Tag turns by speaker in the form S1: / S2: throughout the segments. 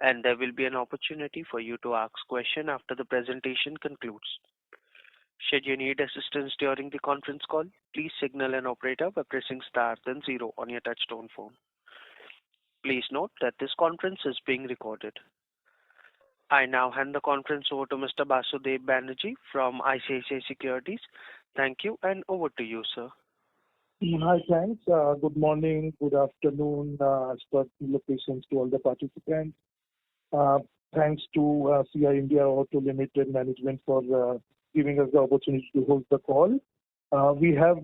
S1: and there will be an opportunity for you to ask questions after the presentation concludes. Should you need assistance during the conference call, please signal an operator by pressing star then 0 on your touchtone phone. Please note that this conference is being recorded. I now hand the conference over to Mr. Basudev Banerjee from ICICI Securities. Thank you, and over to you, sir.
S2: Hi, thanks. Good morning, good afternoon, as per locations to all the participants. Thanks to CIE India Auto Limited management for giving us the opportunity to host the call. We have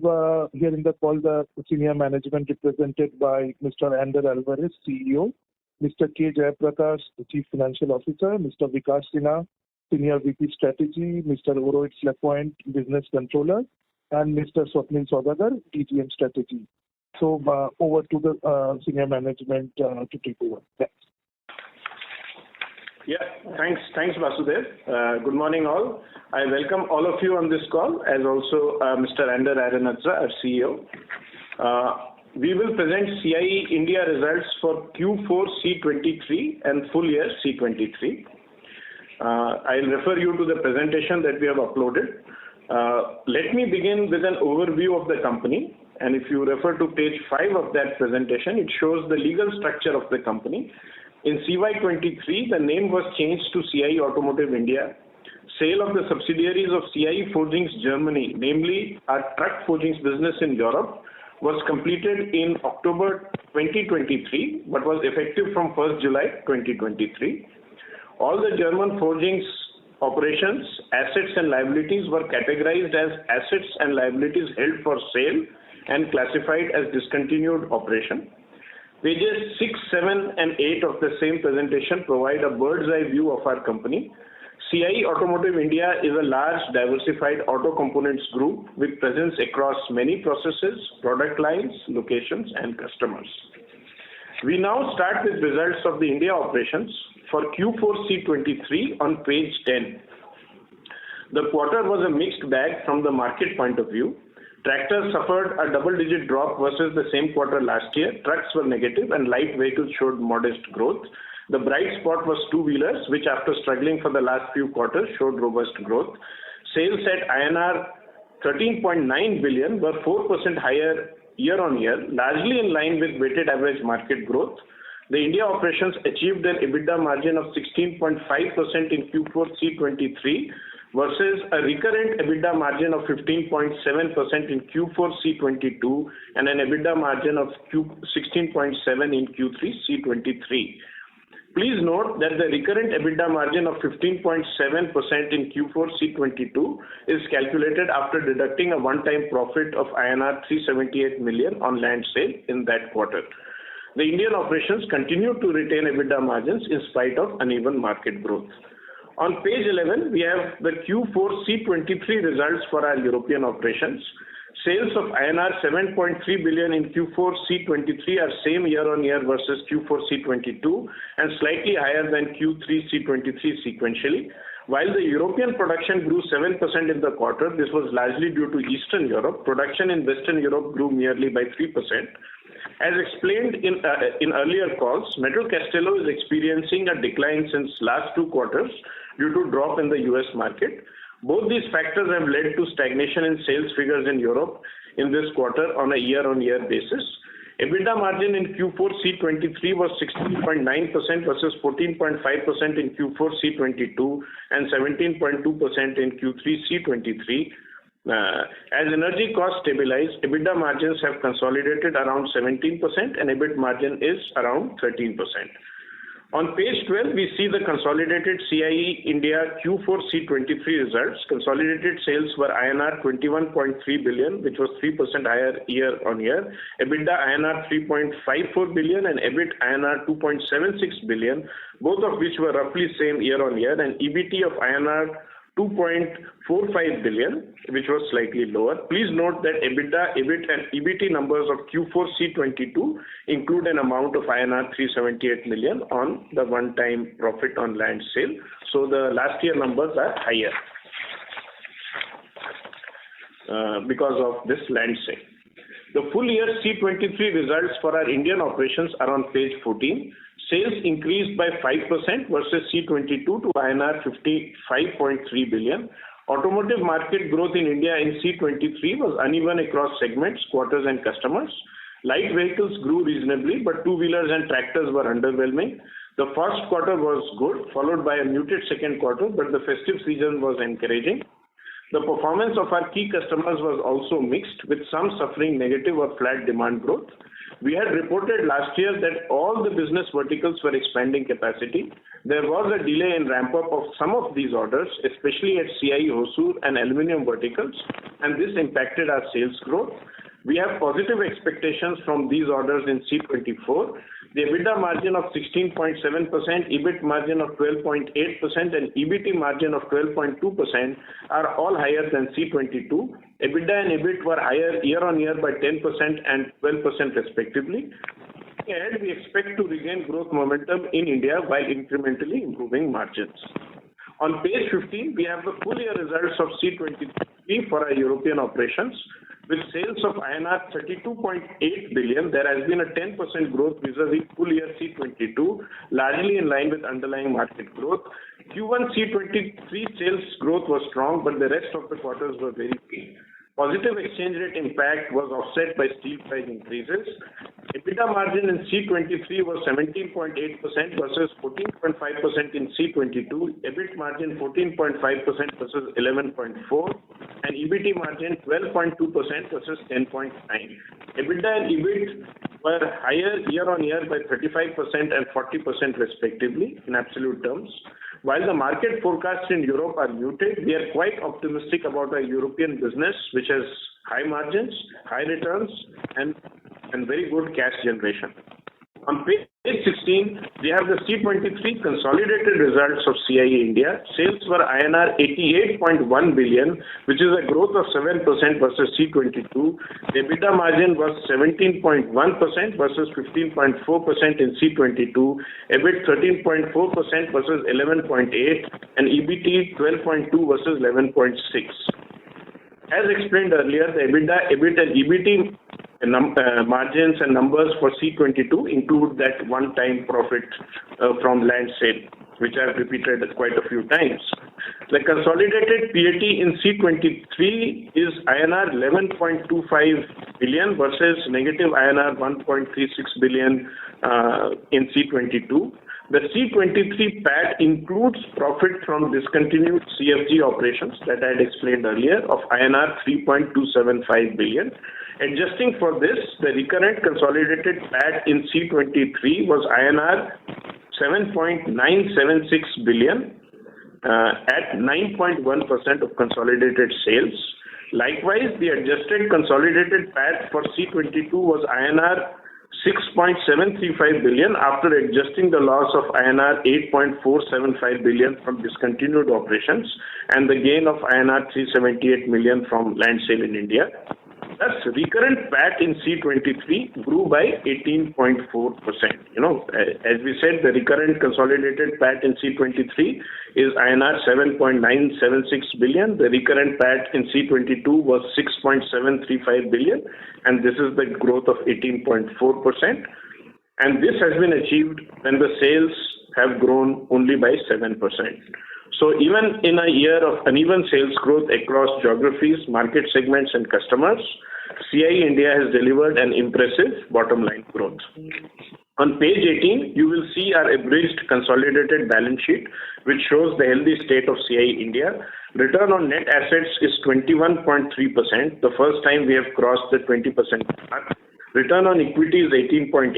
S2: here in the call the senior management represented by Mr. Ander Alvarez, CEO, Mr. K. Jayaprakash, the Chief Financial Officer, Mr. Vikas Sinha, Senior VP Strategy, Mr. Oroit Lapointe, Business Controller, and Mr. Swapnil Saudagar, DGM Strategy. So over to the senior management to take over. Thanks.
S3: Yeah, thanks Vasudev. Good morning all. I welcome all of you on this call, as also Mr. Ander Alvarez, our CEO. We will present CIE India results for Q4CY23 and full year C23. I'll refer you to the presentation that we have uploaded. Let me begin with an overview of the company, and if you refer to page 5 of that presentation, it shows the legal structure of the company. In CY23, the name was changed to CIE Automotive India. Sale of the subsidiaries of CIE Forgings Germany, namely our truck forgings business in Europe, was completed in October 2023, but was effective from 1st July 2023. All the German forgings operations, assets and liabilities were categorized as assets and liabilities held for sale and classified as discontinued operation. Pages 6, 7 and 8 of the same presentation provide a bird's eye view of our company. CIE Automotive India is a large diversified auto components group with presence across many processes, product lines, locations and customers. We now start with results of the India operations for Q4C23 on page 10. The quarter was a mixed bag from the market point of view. Tractors suffered a double-digit drop versus the same quarter last year. Trucks were negative and light vehicles showed modest growth. The bright spot was two-wheelers, which after struggling for the last few quarters showed robust growth. Sales at INR 13.9 billion were 4% higher year-on-year, largely in line with weighted average market growth. The India operations achieved an EBITDA margin of 16.5% in Q4C23 versus a recurrent EBITDA margin of 15.7% in Q4C22 and an EBITDA margin of 16.7% in Q3C23. Please note that the recurrent EBITDA margin of 15.7% in Q4C22 is calculated after deducting a one-time profit of INR 378 million on land sale in that quarter. The Indian operations continue to retain EBITDA margins in spite of uneven market growth. On page 11, we have the Q4C23 results for our European operations. Sales of INR 7.3 billion in Q4C23 are same year-on-year versus Q4C22 and slightly higher than Q3C23 sequentially. While the European production grew 7% in the quarter, this was largely due to Eastern Europe. Production in Western Europe grew merely by 3%. As explained in earlier calls, Metro Castello is experiencing a decline since last 2 quarters due to drop in the US market. Both these factors have led to stagnation in sales figures in Europe in this quarter on a year-on-year basis. EBITDA margin in Q4C23 was 16.9% versus 14.5% in Q4C22 and 17.2% in Q3C23. As energy costs stabilize, EBITDA margins have consolidated around 17% and EBIT margin is around 13%. On page 12, we see the consolidated CIE India Q4C23 results. Consolidated sales were INR 21.3 billion, which was 3% higher year-on-year. EBITDA INR 3.54 billion and EBIT INR 2.76 billion, both of which were roughly same year-on-year, and EBT of INR 2.45 billion, which was slightly lower. Please note that EBITDA, EBIT and EBT numbers of Q4C22 include an amount of INR 378 million on the one-time profit on land sale. So the last year numbers are higher because of this land sale. The full year C23 results for our Indian operations are on page 14. Sales increased by 5% versus C22 to INR 55.3 billion. Automotive market growth in India in C23 was uneven across segments, quarters, and customers. Light vehicles grew reasonably, but two-wheelers and tractors were underwhelming. The first quarter was good, followed by a muted second quarter, but the festive season was encouraging. The performance of our key customers was also mixed, with some suffering negative or flat demand growth. We had reported last year that all the business verticals were expanding capacity. There was a delay in ramp-up of some of these orders, especially at CIE Hosur and aluminum verticals, and this impacted our sales growth. We have positive expectations from these orders in C24. The EBITDA margin of 16.7%, EBIT margin of 12.8%, and EBT margin of 12.2% are all higher than C22. EBITDA and EBIT were higher year-on-year by 10% and 12% respectively. And we expect to regain growth momentum in India while incrementally improving margins. On page 15, we have the full year results of C23 for our European operations. With sales of INR 32.8 billion, there has been a 10% growth vis-a-vis full year C22, largely in line with underlying market growth. Q1 C23 sales growth was strong, but the rest of the quarters were very weak. Positive exchange rate impact was offset by steel price increases. EBITDA margin in C23 was 17.8% versus 14.5% in C22. EBIT margin 14.5% versus 11.4%, and EBT margin 12.2% versus 10.9%. EBITDA and EBIT were higher year-on-year by 35% and 40% respectively in absolute terms. While the market forecasts in Europe are muted, we are quite optimistic about our European business, which has high margins, high returns, and very good cash generation. On page 16, we have the C23 consolidated results of CIE India. Sales were INR 88.1 billion, which is a growth of 7% versus C22. The EBITDA margin was 17.1% versus 15.4% in C22. EBIT 13.4% versus 11.8%, and EBT 12.2% versus 11.6%. As explained earlier, the EBITDA, EBIT, and EBT margins and numbers for C22 include that one-time profit from land sale, which I have repeated quite a few times. The consolidated PAT in C23 is INR 11.25 billion versus negative INR 1.36 billion in C22. The C23 PAT includes profit from discontinued CFG operations that I had explained earlier of INR 3.275 billion. Adjusting for this, the recurrent consolidated PAT in C23 was INR 7.976 billion at 9.1% of consolidated sales. Likewise, the adjusted consolidated PAT for C22 was INR 6.735 billion after adjusting the loss of INR 8.475 billion from discontinued operations and the gain of INR 378 million from land sale in India. Thus, recurrent PAT in C23 grew by 18.4%. As we said, the recurrent consolidated PAT in C23 is INR 7.976 billion. The recurrent PAT in C22 was 6.735 billion, and this is the growth of 18.4%. And this has been achieved when the sales have grown only by 7%. So even in a year of uneven sales growth across geographies, market segments, and customers, CIE India has delivered an impressive bottom line growth. On page 18, you will see our abridged consolidated balance sheet, which shows the healthy state of CIE India. Return on net assets is 21.3%, the first time we have crossed the 20% mark. Return on equity is 18.8%,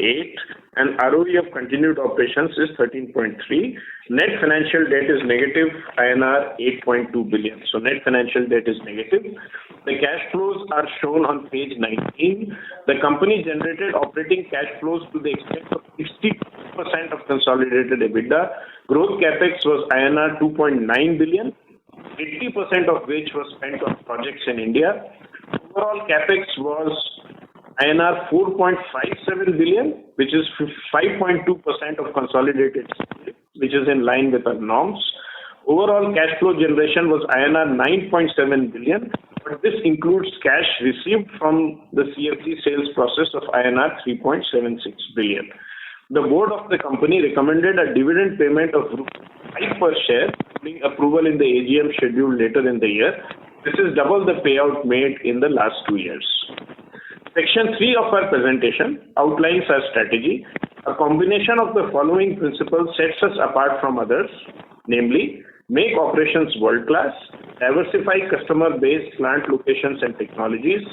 S3: and ROE of continued operations is 13.3%. Net financial debt is negative INR 8.2 billion. So net financial debt is negative. The cash flows are shown on page 19. The company generated operating cash flows to the extent of 60% of consolidated EBITDA. Growth capex was INR 2.9 billion, 80% of which was spent on projects in India. Overall capex was INR 4.57 billion, which is 5.2% of consolidated sales, which is in line with our norms. Overall cash flow generation was INR 9.7 billion, but this includes cash received from the CFG sales process of INR 3.76 billion. the board of the company recommended a dividend payment of 5 per share, including approval in the AGM scheduled later in the year. This is double the payout made in the last 2 years. Section 3 of our presentation outlines our strategy. A combination of the following principles sets us apart from others, namely, make operations world-class, diversify customer base, plant locations and technologies,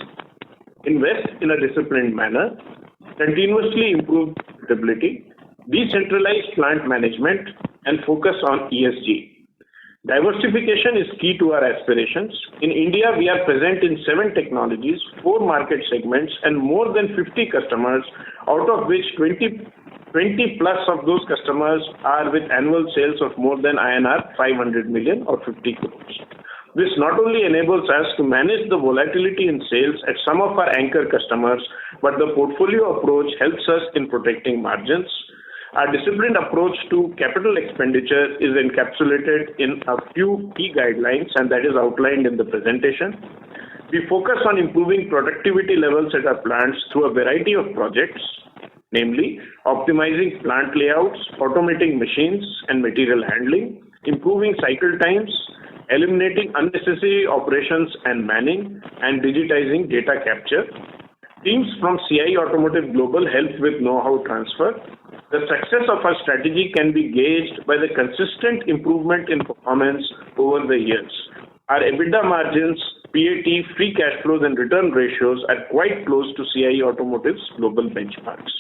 S3: invest in a disciplined manner, continuously improve profitability, decentralize plant management, and focus on ESG. Diversification is key to our aspirations. In India, we are present in 7 technologies, 4 market segments, and more than 50 customers, out of which 20 plus of those customers are with annual sales of more than INR 500 million or 50 crores. This not only enables us to manage the volatility in sales at some of our anchor customers, but the portfolio approach helps us in protecting margins. Our disciplined approach to capital expenditure is encapsulated in a few key guidelines, and that is outlined in the presentation. We focus on improving productivity levels at our plants through a variety of projects, namely optimizing plant layouts, automating machines and material handling, improving cycle times, eliminating unnecessary operations and manning, and digitizing data capture. Teams from CIE Automotive Global help with know-how transfer. The success of our strategy can be gauged by the consistent improvement in performance over the years. Our EBITDA margins, PAT, free cash flows and return ratios are quite close to CIE Automotive's global benchmarks.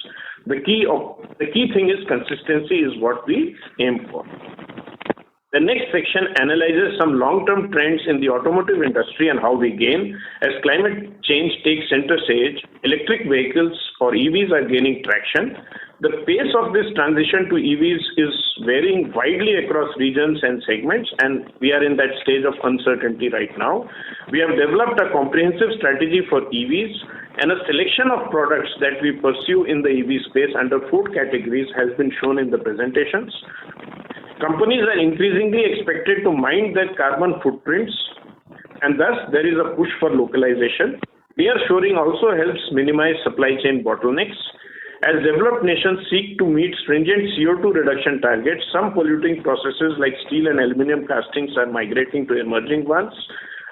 S3: The key thing is consistency is what we aim for. The next section analyzes some long-term trends in the automotive industry and how we gain. As climate change takes center stage, electric vehicles or EVs are gaining traction. The pace of this transition to EVs is varying widely across regions and segments, and we are in that stage of uncertainty right now. We have developed a comprehensive strategy for EVs, and a selection of products that we pursue in the EV space under 4 categories has been shown in the presentations. Companies are increasingly expected to mind their carbon footprints, and thus there is a push for localization. Nearshoring also helps minimize supply chain bottlenecks. As developed nations seek to meet stringent CO2 reduction targets, some polluting processes like steel and aluminum castings are migrating to emerging ones.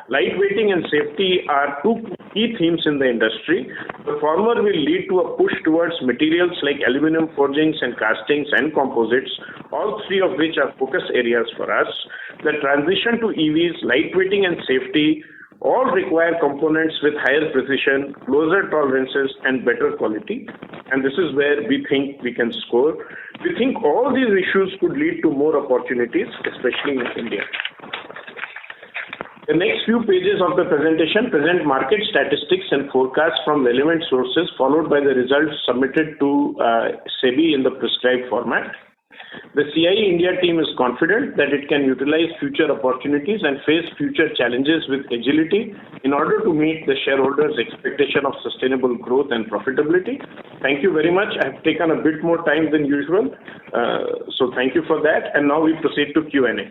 S3: Lightweighting and safety are 2 key themes in the industry. The former will lead to a push towards materials like aluminum forgings and castings and composites, all 3 of which are focus areas for us. The transition to EVs, lightweighting and safety all require components with higher precision, closer tolerances and better quality, and this is where we think we can score. We think all these issues could lead to more opportunities, especially in India. The next few pages of the presentation present market statistics and forecasts from relevant sources, followed by the results submitted to SEBI in the prescribed format. The CIE India team is confident that it can utilize future opportunities and face future challenges with agility in order to meet the shareholders' expectation of sustainable growth and profitability. Thank you very much. I have taken a bit more time than usual, so thank you for that. And now we proceed to Q&A.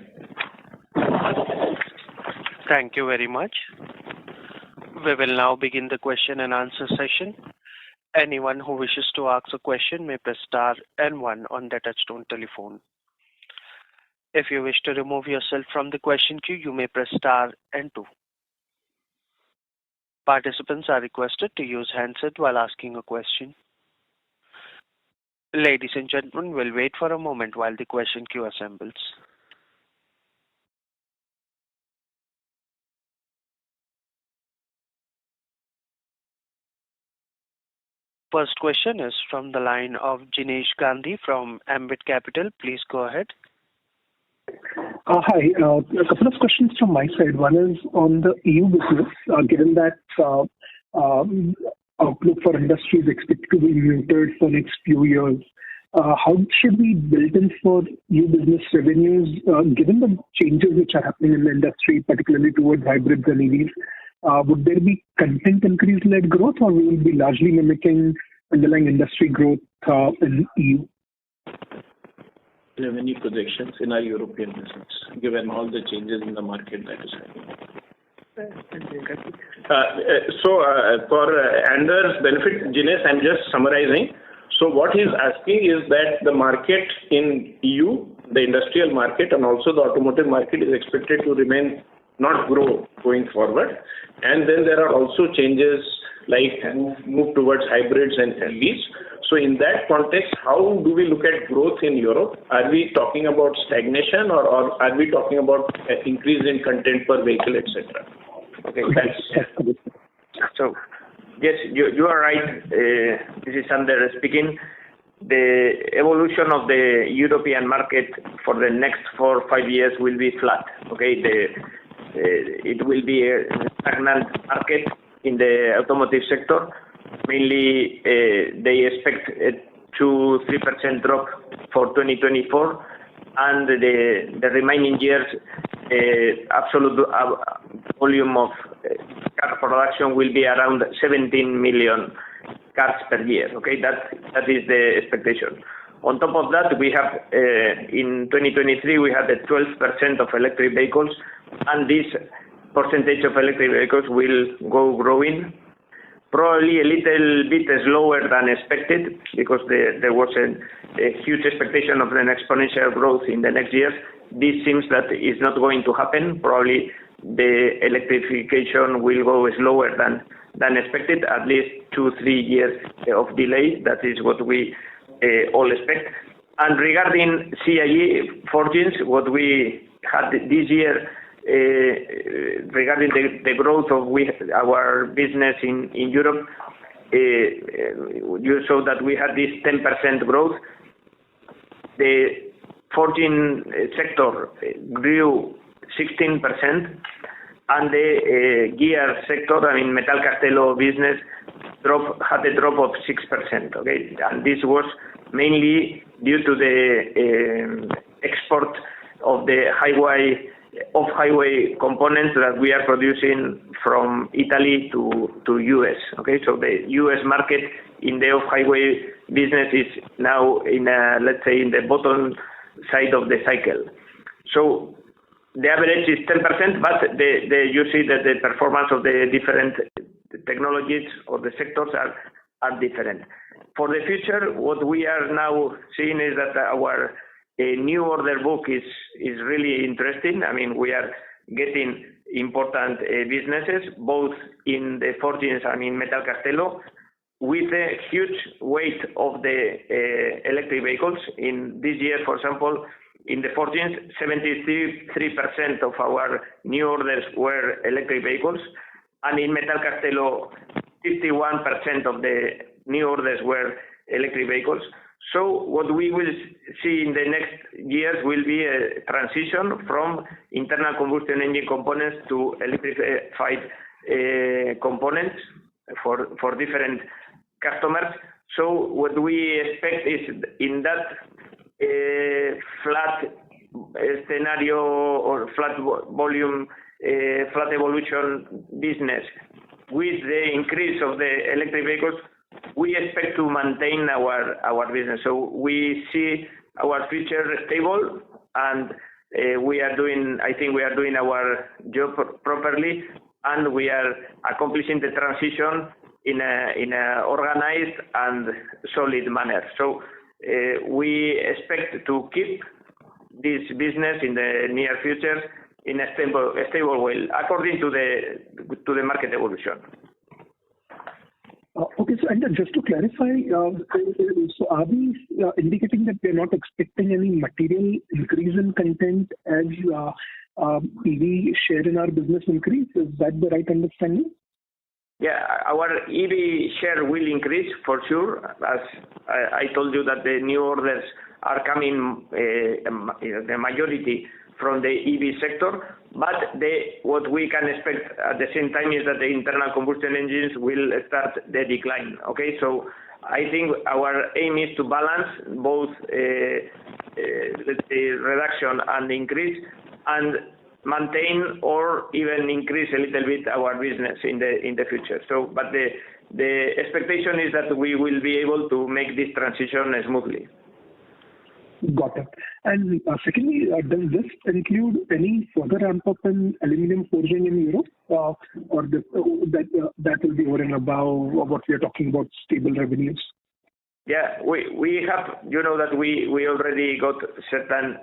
S1: Thank you very much. We will now begin the question and answer session. Anyone who wishes to ask a question may press star and 1 on their touchtone telephone. If you wish to remove yourself from the question queue, you may press star and 2. Participants are requested to use handset while asking a question. Ladies and gentlemen, we'll wait for a moment while the question queue assembles. First question is from the line of Jinesh Gandhi from Ambit Capital. Please go ahead.
S4: Hi. A couple of questions from my side. One is on the EU business. Given that outlook for industry is expected to be muted for next few years, how should we build in for EU business revenues, given the changes which are happening in the industry, particularly towards hybrids and EVs? Would there be content increase-led growth, or will we be largely mimicking underlying industry growth in EU?
S3: Revenue projections in our European business, given all the changes in the market that is happening. For Anders' benefit, Jinesh, I'm just summarizing. So what he's asking is that the market in EU, the industrial market and also the automotive market is expected to remain not grow going forward. And then there are also changes like move towards hybrids and EVs. So in that context, how do we look at growth in Europe? Are we talking about stagnation or are we talking about increase in content per vehicle, etc.?
S5: Okay, thanks. So, yes, you are right. This is Sander speaking. The evolution of the European market for the next 4 or 5 years will be flat. Okay, it will be a stagnant market in the automotive sector. Mainly, they expect a 2-3% drop for 2024, and the remaining years, absolute volume of car production will be around 17 million cars per year. Okay, that is the expectation. On top of that, we have in 2023 we had 12% of electric vehicles, and this percentage of electric vehicles will go growing. Probably a little bit slower than expected because there was a huge expectation of an exponential growth in the next years. This seems that is not going to happen. Probably the electrification will go slower than expected, at least 2-3 years of delay. That is what we all expect. And regarding CIE forgings, what we had this year, regarding the growth of our business in Europe, you saw that we had this 10% growth. The forging sector grew 16%, and the gear sector, Metal Castello business, had a drop of 6%. Okay, and this was mainly due to the export of the off-highway components that we are producing from Italy to US. Okay, so the US market in the off-highway business is now let's say in the bottom side of the cycle. So the average is 10%, but you see that the performance of the different technologies or the sectors are different. For the future, what we are now seeing is that our new order book is really interesting. We are getting important businesses, both in the forgings and in Metal Castello, with a huge weight of the electric vehicles. In this year, for example, in the forgings, 73% of our new orders were electric vehicles, and in Metal Castello, 51% of the new orders were electric vehicles. So what we will see in the next years will be a transition from internal combustion engine components to electrified components for different customers. So what we expect is in that flat scenario or flat volume, flat evolution business, with the increase of the electric vehicles, we expect to maintain our business. So we see our future stable, and I think we are doing our job properly, and we are accomplishing the transition in a organized and solid manner. So we expect to keep this business in the near future in a stable way, according to the market evolution.
S4: Okay, so and just to clarify, so are we indicating that we are not expecting any material increase in content as EV share in our business increase? Is that the right understanding?
S5: Yeah, our EV share will increase for sure. As I told you that the new orders are coming, the majority from the EV sector, but what we can expect at the same time is that the internal combustion engines will start the decline. Okay, so I think our aim is to balance both let's say reduction and increase, and maintain or even increase a little bit our business in the future. So, but the expectation is that we will be able to make this transition smoothly.
S4: Got it. And secondly, does this include any further ramp up in aluminum forging in Europe, or that will be over and above what we are talking about, stable revenues?
S5: Yeah, we have, that we already got certain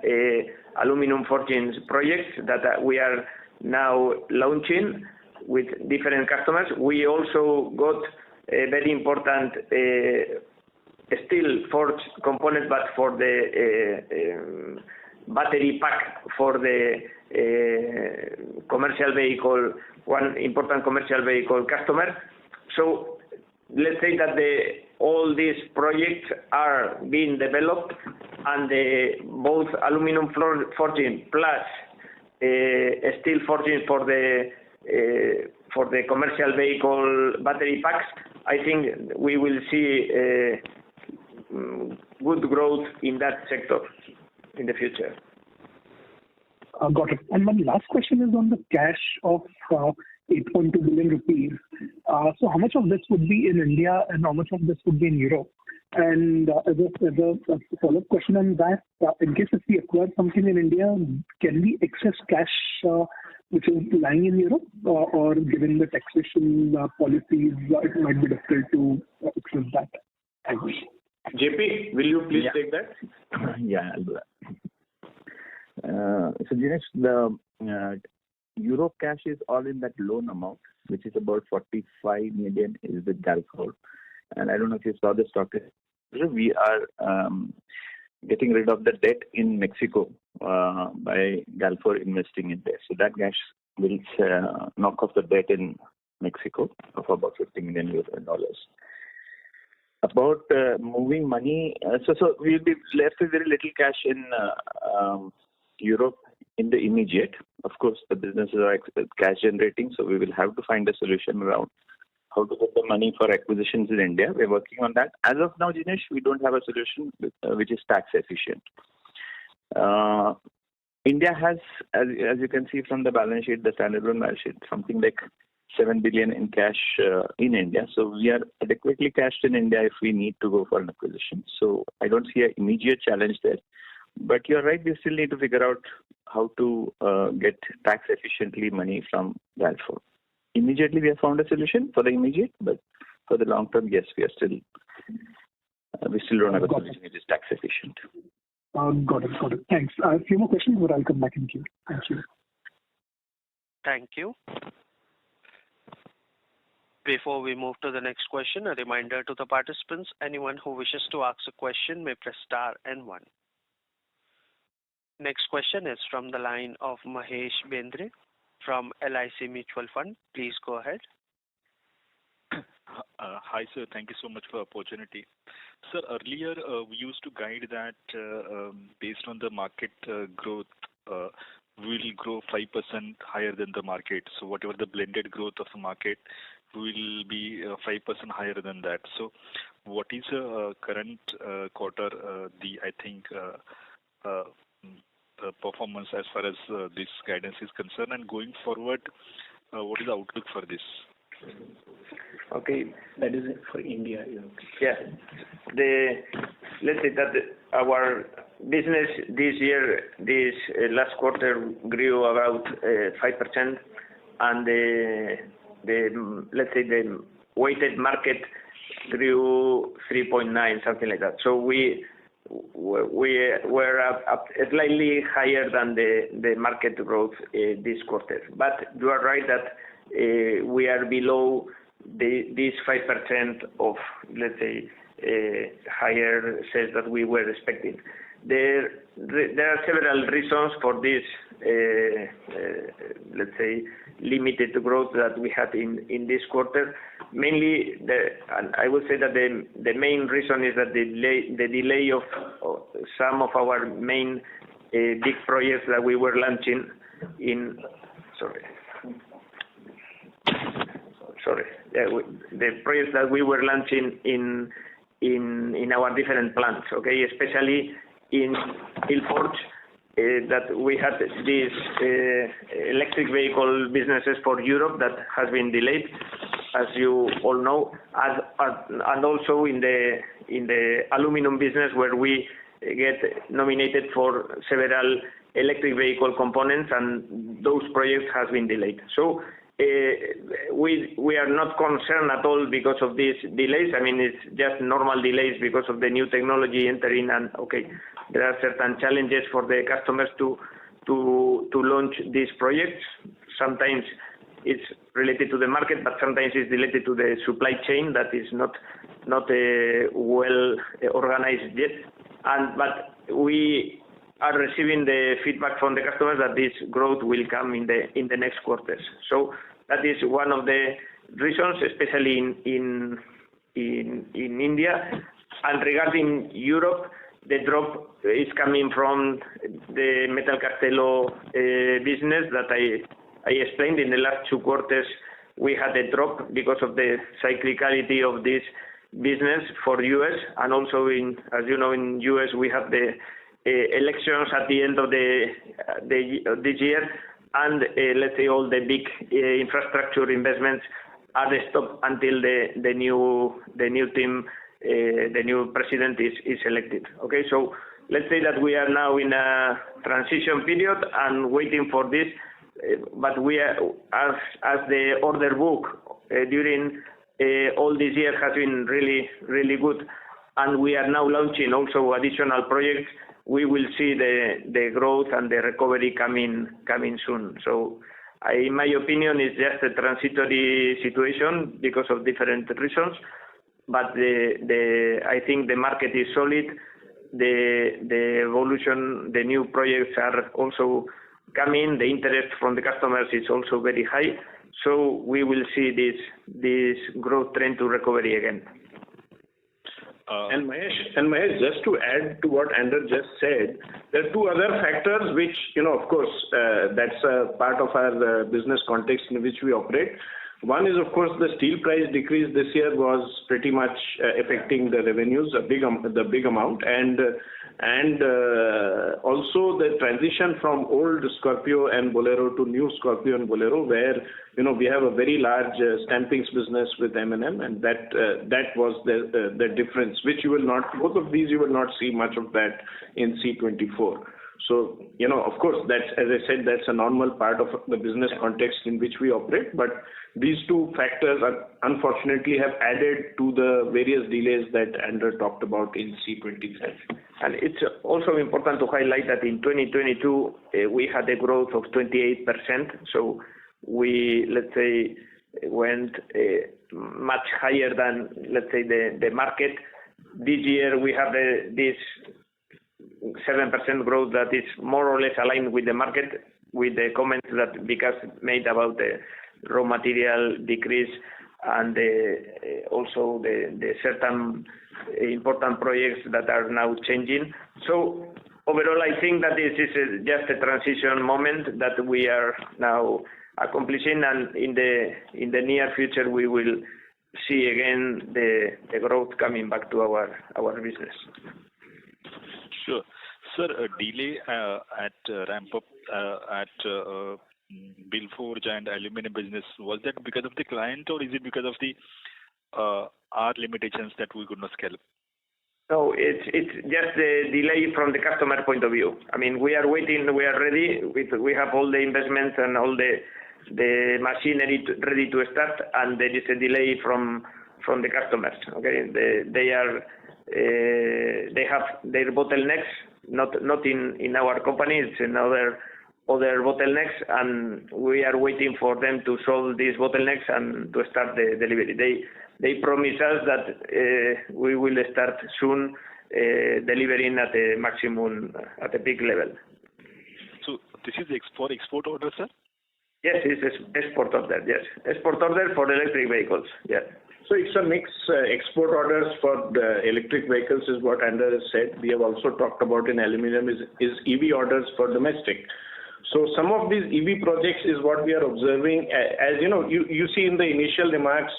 S5: aluminum forgings projects that we are now launching with different customers. We also got a very important steel forged component, but for the battery pack for the commercial vehicle, one important commercial vehicle customer. So let's say that all these projects are being developed, and both aluminum forging plus steel forging for the commercial vehicle battery packs, I think we will see good growth in that sector in the future.
S4: Got it. And my last question is on the cash of 8.2 billion rupees. So how much of this would be in India and how much of this would be in Europe? And as a follow-up question on that, in case if we acquire something in India, can we access cash which is lying in Europe, or given the taxation policies, it might be difficult to access that? Thanks.
S3: JP, will you please take that?
S6: Yeah, I'll do that. So Dinesh, the Europe cash is all in that loan amount, which is about 45 million is with Galfor. And I don't know if you saw the stock. We are getting rid of the debt in Mexico by Galfor investing in there. So that cash will knock off the debt in Mexico of about $50 million. About moving money, so we'll be left with very little cash in Europe in the immediate. Of course, the businesses are cash generating, so we will have to find a solution around how to get the money for acquisitions in India. We're working on that. As of now, Dinesh, we don't have a solution which is tax efficient. India has, as you can see from the balance sheet, the standalone balance sheet, something like 7 billion in cash in India. So we are adequately cashed in India if we need to go for an acquisition. So I don't see an immediate challenge there. But you're right, we still need to figure out how to get tax efficiently money from Galfor. Immediately we have found a solution for the immediate, but for the long term, yes, we still don't have a solution which is tax efficient.
S4: Got it. Thanks. I have a few more questions, but I'll come back in queue. Thank you.
S1: Thank you. Before we move to the next question, a reminder to the participants, anyone who wishes to ask a question may press star and 1. Next question is from the line of Mahesh Bendre from LIC Mutual Fund. Please go ahead.
S7: Hi, sir. Thank you so much for the opportunity. Sir, earlier we used to guide that based on the market growth, we will grow 5% higher than the market. So whatever the blended growth of the market, will be 5% higher than that. So what is current quarter, performance as far as this guidance is concerned, and going forward, what is the outlook for this?
S5: Okay.
S6: That is it for India.
S5: Yeah. Let's say that our business this year, this last quarter grew about 5%, and let's say the weighted market grew 3.9, something like that. So we were up slightly higher than the market growth this quarter. But you are right that we are below this 5% of, let's say, higher sales that we were expecting. There are several reasons for this, let's say, limited growth that we had in this quarter. Mainly, and I would say that the main reason is that the delay of some of our main big projects that we were launching in. The projects that we were launching in our different plants. Okay, especially in Ilforge, that we had these electric vehicle businesses for Europe that has been delayed, as you all know, and also in the aluminum business, where we get nominated for several electric vehicle components, and those projects has been delayed. So we are not concerned at all because of these delays. I mean, it's just normal delays because of the new technology entering, and there are certain challenges for the customers to launch these projects. Sometimes it's related to the market, but sometimes it's related to the supply chain that is not well organized yet. But we are receiving the feedback from the customers that this growth will come in the next quarters. So that is one of the reasons, especially in India. And regarding Europe, the drop is coming from the Metal Castello business that I explained. In the last 2 quarters, we had a drop because of the cyclicality of this business for US, and also as you know, in US we have the elections at the end of this year, and let's say all the big infrastructure investments are stopped until the new team, the new president is elected. Okay, so let's say that we are now in a transition period and waiting for this, but we are as the order book during all this year has been really good, and we are now launching also additional projects. We will see the growth and the recovery coming soon. So, in my opinion, it's just a transitory situation because of different reasons. But I think the market is solid. The evolution, the new projects are also coming. The interest from the customers is also very high. So we will see this growth trend to recovery again.
S3: And Mahesh, just to add to what Ander just said, there are 2 other factors which, of course, that's a part of our business context in which we operate. One is, of course, the steel price decrease this year was pretty much affecting the revenues, the big amount, and also the transition from old Scorpio and Bolero to new Scorpio and Bolero, where we have a very large stampings business with M&M, and that was the difference, which both of these you will not see much of that in C24. So, of course, that's, as I said, that's a normal part of the business context in which we operate. But these 2 factors unfortunately have added to the various delays that Ander talked about in C23.
S5: And it's also important to highlight that in 2022, we had a growth of 28%. So we, let's say, went much higher than, let's say, the market. This year we have this 7% growth that is more or less aligned with the market, with the comments that Vikas made about the raw material decrease and also the certain important projects that are now changing. So overall, I think that this is just a transition moment that we are now accomplishing, and in the near future we will see again the growth coming back to our business.
S7: Sure. Sir, a delay at ramp-up at Bilforge and aluminum business, was that because of the client, or is it because of the our limitations that we could not scale up?
S5: No, it's just the delay from the customer point of view. I mean, we are waiting, we are ready. We have all the investments and all the machinery ready to start, and there is a delay from the customers. Okay, they have their bottlenecks, not in our company. It's in other bottlenecks, and we are waiting for them to solve these bottlenecks and to start the delivery. They promise us that we will start soon delivering at a maximum, at a peak level.
S7: So this is export order, sir?
S5: Yes, it's export order. Yes, export order for electric vehicles. Yeah.
S3: So it's a mix. Export orders for the electric vehicles is what Ander has said. We have also talked about in aluminum is EV orders for domestic. So some of these EV projects is what we are observing. As you know, you see in the initial remarks,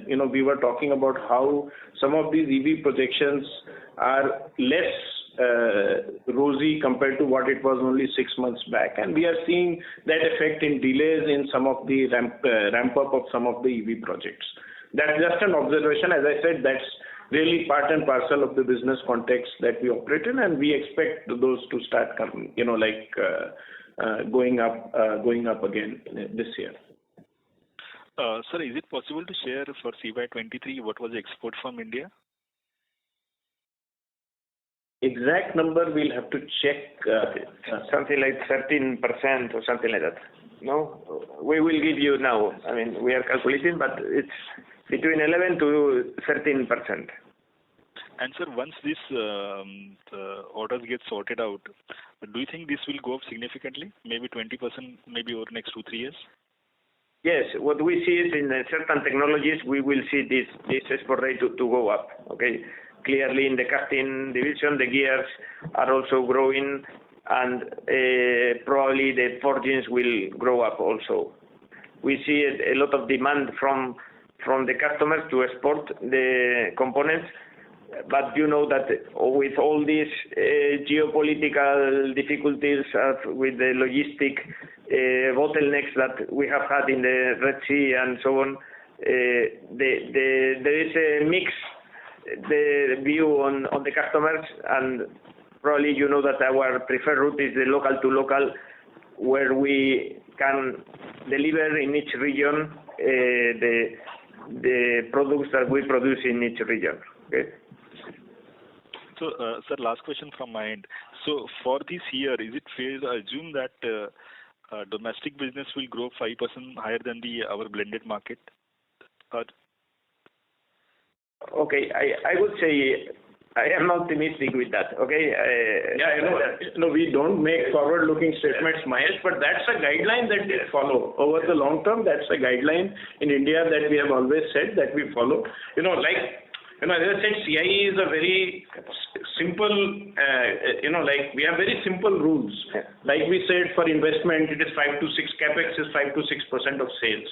S3: we were talking about how some of these EV projections are less rosy compared to what it was only 6 months back, and we are seeing that effect in delays in some of the ramp up of some of the EV projects. That's just an observation. As I said, that's really part and parcel of the business context that we operate in, and we expect those to start coming, going up again this year.
S7: Sir, is it possible to share for CY23 what was the export from India?
S3: Exact number we'll have to check.
S5: Something like 13% or something like that. No, we will give you now. I mean, we are calculating, but it's between 11 to 13%.
S7: And sir, once this orders get sorted out, do you think this will go up significantly? Maybe 20%, maybe over the next 2-3 years?
S5: Yes, what we see is in certain technologies, we will see this export rate to go up. Okay, clearly in the casting division, the gears are also growing, and probably the forgings will grow up also. We see a lot of demand from the customers to export the components, but you know that with all these geopolitical difficulties, with the logistic bottlenecks that we have had in the Red Sea and so on, there is a mix the view on the customers, and probably you know that our preferred route is the local to local, where we can deliver in each region the products that we produce in each region. Okay.
S7: So, sir, last question from my end. So, for this year, is it fair to assume that domestic business will grow 5% higher than our blended market?
S5: Okay, I would say I am optimistic with that. Okay.
S3: We don't make forward-looking statements, Mahesh, but that's a guideline that we follow over the long term. That's a guideline in India that we have always said that we follow. As I said, CIE is a very simple, we have very simple rules. Like we said, for investment, it is 5 to 6, capex is 5 to 6% of sales.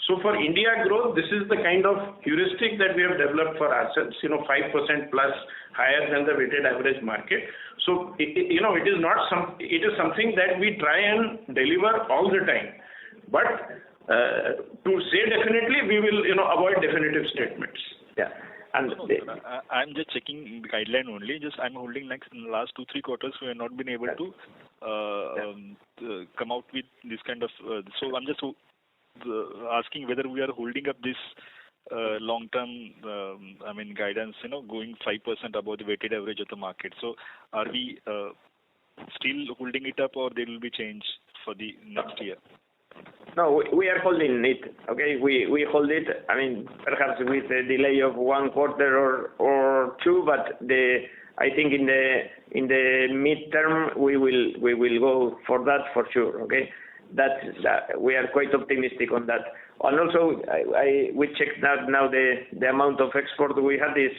S3: So for India growth, this is the kind of heuristic that we have developed for ourselves, 5% plus higher than the weighted average market. So, it is something that we try and deliver all the time. But to say definitely, we will, avoid definitive statements.
S5: Yeah. And
S7: I'm just checking the guideline only. I'm holding in the last 2-3 quarters, we have not been able to come out with this kind of. So I'm just asking whether we are holding up this long-term, guidance. Going 5% above the weighted average of the market. So are we still holding it up, or there will be change for the next year?
S5: No, we are holding it. Okay, we hold it. Perhaps with a delay of 1 quarter or 2, but I think in the midterm we will go for that for sure. Okay, that we are quite optimistic on that. And also, we checked that now the amount of export we had is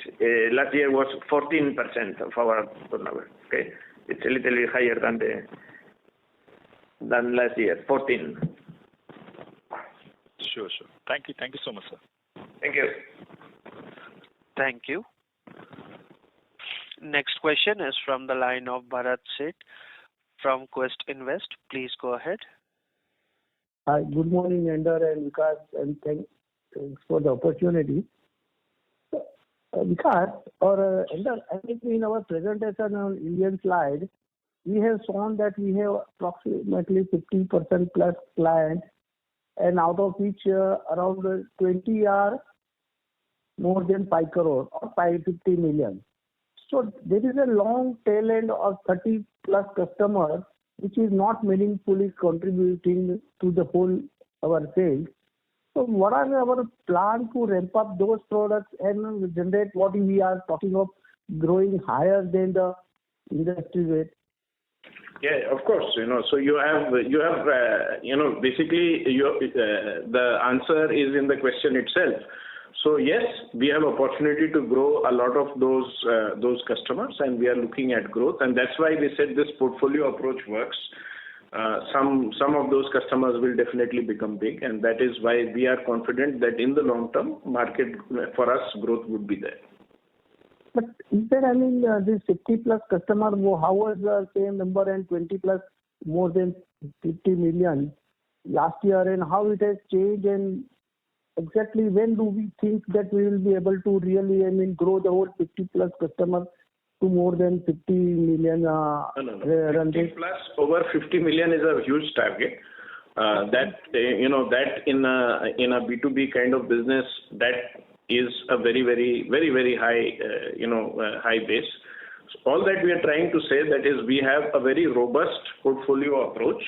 S5: last year was 14% of our turnover. Okay, it's a little bit higher than last year, 14.
S7: Sure. Thank you so much, sir.
S5: Thank you.
S1: Thank you. Next question is from the line of Bharat Sheth from Quest Invest. Please go ahead.
S8: Hi, good morning, Ender and Vikas, and thanks for the opportunity. Vikas or Ender, I think in our presentation on Indian slide, we have shown that we have approximately 50% plus clients, and out of which around 20 are more than 5 crore or 550 million. So there is a long tail end of 30 plus customers which is not meaningfully contributing to the whole our sales. So what are our plans to ramp up those products and generate what we are talking of growing higher than the industry rate?
S3: Yeah, of course. So you have basically the answer is in the question itself. So yes, we have opportunity to grow a lot of those customers, and we are looking at growth, and that's why we said this portfolio approach works. Some of those customers will definitely become big, and that is why we are confident that in the long term, market for us growth would be there.
S8: But is there, this 50 plus customer, how was the same number and 20 plus more than 50 million last year, and how it has changed, and exactly when do we think that we will be able to really, grow the whole 50 plus customer to more than 50 million?
S3: No. 50 plus over 50 million is a huge target. That in a B2B kind of business, that is a very high high base. So all that we are trying to say that is we have a very robust portfolio approach.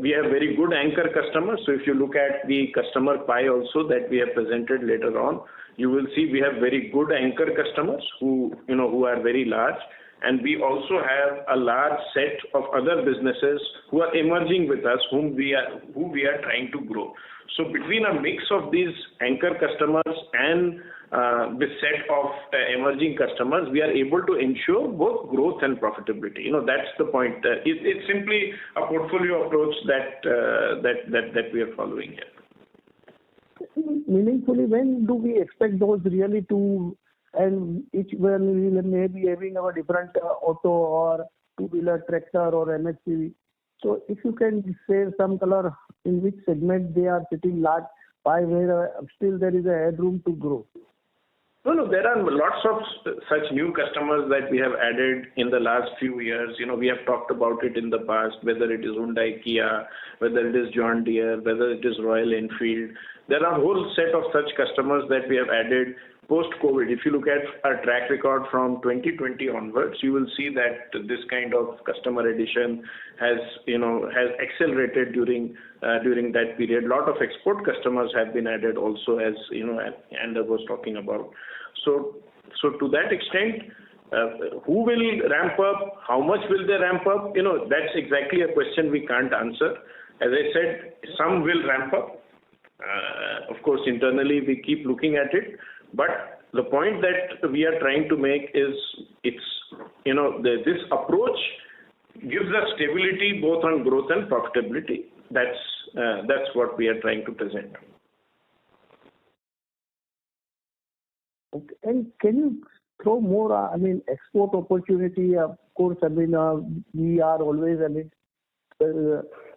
S3: We have very good anchor customers. So if you look at the customer pie also that we have presented later on, you will see we have very good anchor customers who are very large, and we also have a large set of other businesses who are emerging with us, who we are trying to grow. So between a mix of these anchor customers and this set of emerging customers, we are able to ensure both growth and profitability. That's the point. It's simply a portfolio approach that we are following here.
S8: Meaningfully, when do we expect those really to, and each one will maybe having our different auto or two-wheeler tractor or MHCV. So if you can say some color in which segment they are sitting large, by where still there is a headroom to grow.
S3: No, there are lots of such new customers that we have added in the last few years. We have talked about it in the past, whether it is Hyundai, Kia, whether it is John Deere, whether it is Royal Enfield. There are a whole set of such customers that we have added post-COVID. If you look at our track record from 2020 onwards, you will see that this kind of customer addition has accelerated during that period. A lot of export customers have been added also, as Ander was talking about. So to that extent, who will ramp up? How much will they ramp up? That's exactly a question we can't answer. As I said, some will ramp up. Of course, internally we keep looking at it. But the point that we are trying to make is this approach gives us stability both on growth and profitability. That's what we are trying to present.
S8: Okay. And can you throw more, export opportunity? Of course, we are always,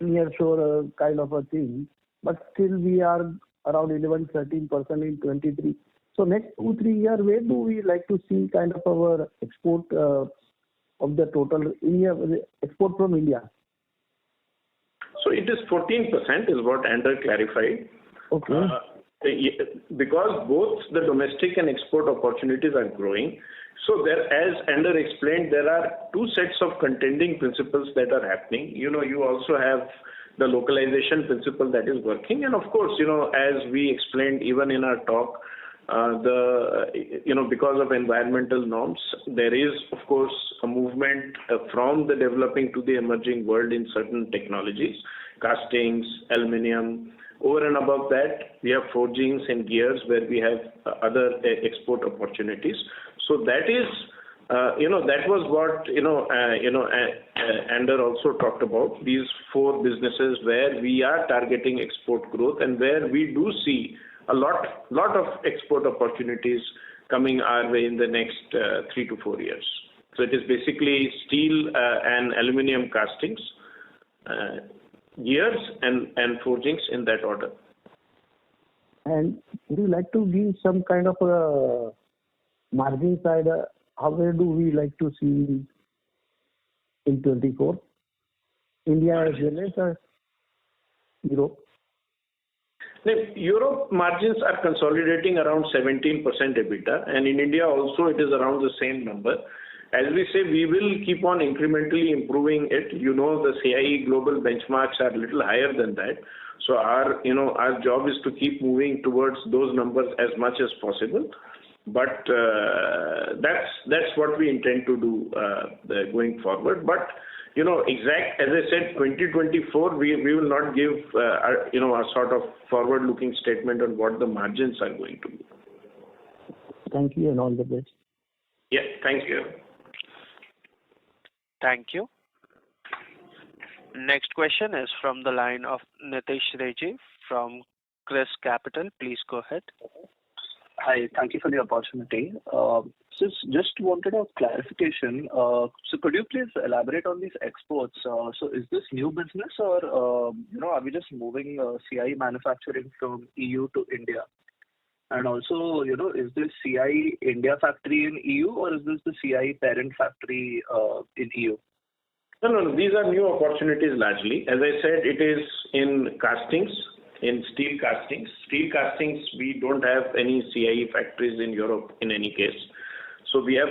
S8: near shore kind of a thing, but still we are around 11-13% in 23. So next 2-3 years, where do we like to see kind of our export of the total India export from India?
S3: So it is 14% is what Ander clarified.
S8: Okay.
S3: Because both the domestic and export opportunities are growing. So there, as Ander explained, there are two sets of contending principles that are happening. You also have the localization principle that is working, and of course, as we explained even in our talk, because of environmental norms, there is of course a movement from the developing to the emerging world in certain technologies, castings, aluminium. Over and above that, we have forgings and gears where we have other export opportunities. So that is, that was what Ander also talked about. These four businesses where we are targeting export growth and where we do see a lot of export opportunities coming our way in the next 3 to 4 years. So it is basically steel and aluminium castings, gears and forgings in that order.
S8: And would you like to give some kind of a margin side? Where do we like to see in 24? India as well as Europe?
S3: Europe margins are consolidating around 17% EBITDA, and in India also it is around the same number. As we say, we will keep on incrementally improving it. The CIE global benchmarks are a little higher than that. So our job is to keep moving towards those numbers as much as possible. But that's what we intend to do going forward. But as I said, 2024, we will not give a sort of forward-looking statement on what the margins are going to be.
S8: Thank you and all the best.
S3: Yeah, thank you.
S1: Thank you. Next question is from the line of Nitesh Reji from Chris Capital. Please go ahead.
S9: Hi, thank you for the opportunity. Just wanted a clarification. So could you please elaborate on these exports? So is this new business or, are we just moving CIE manufacturing from EU to India? And also, is this CIE India factory in EU or is this the CIE parent factory in EU?
S3: No. These are new opportunities largely. As I said, it is in castings, in steel castings. Steel castings, we don't have any CIE factories in Europe in any case. So we have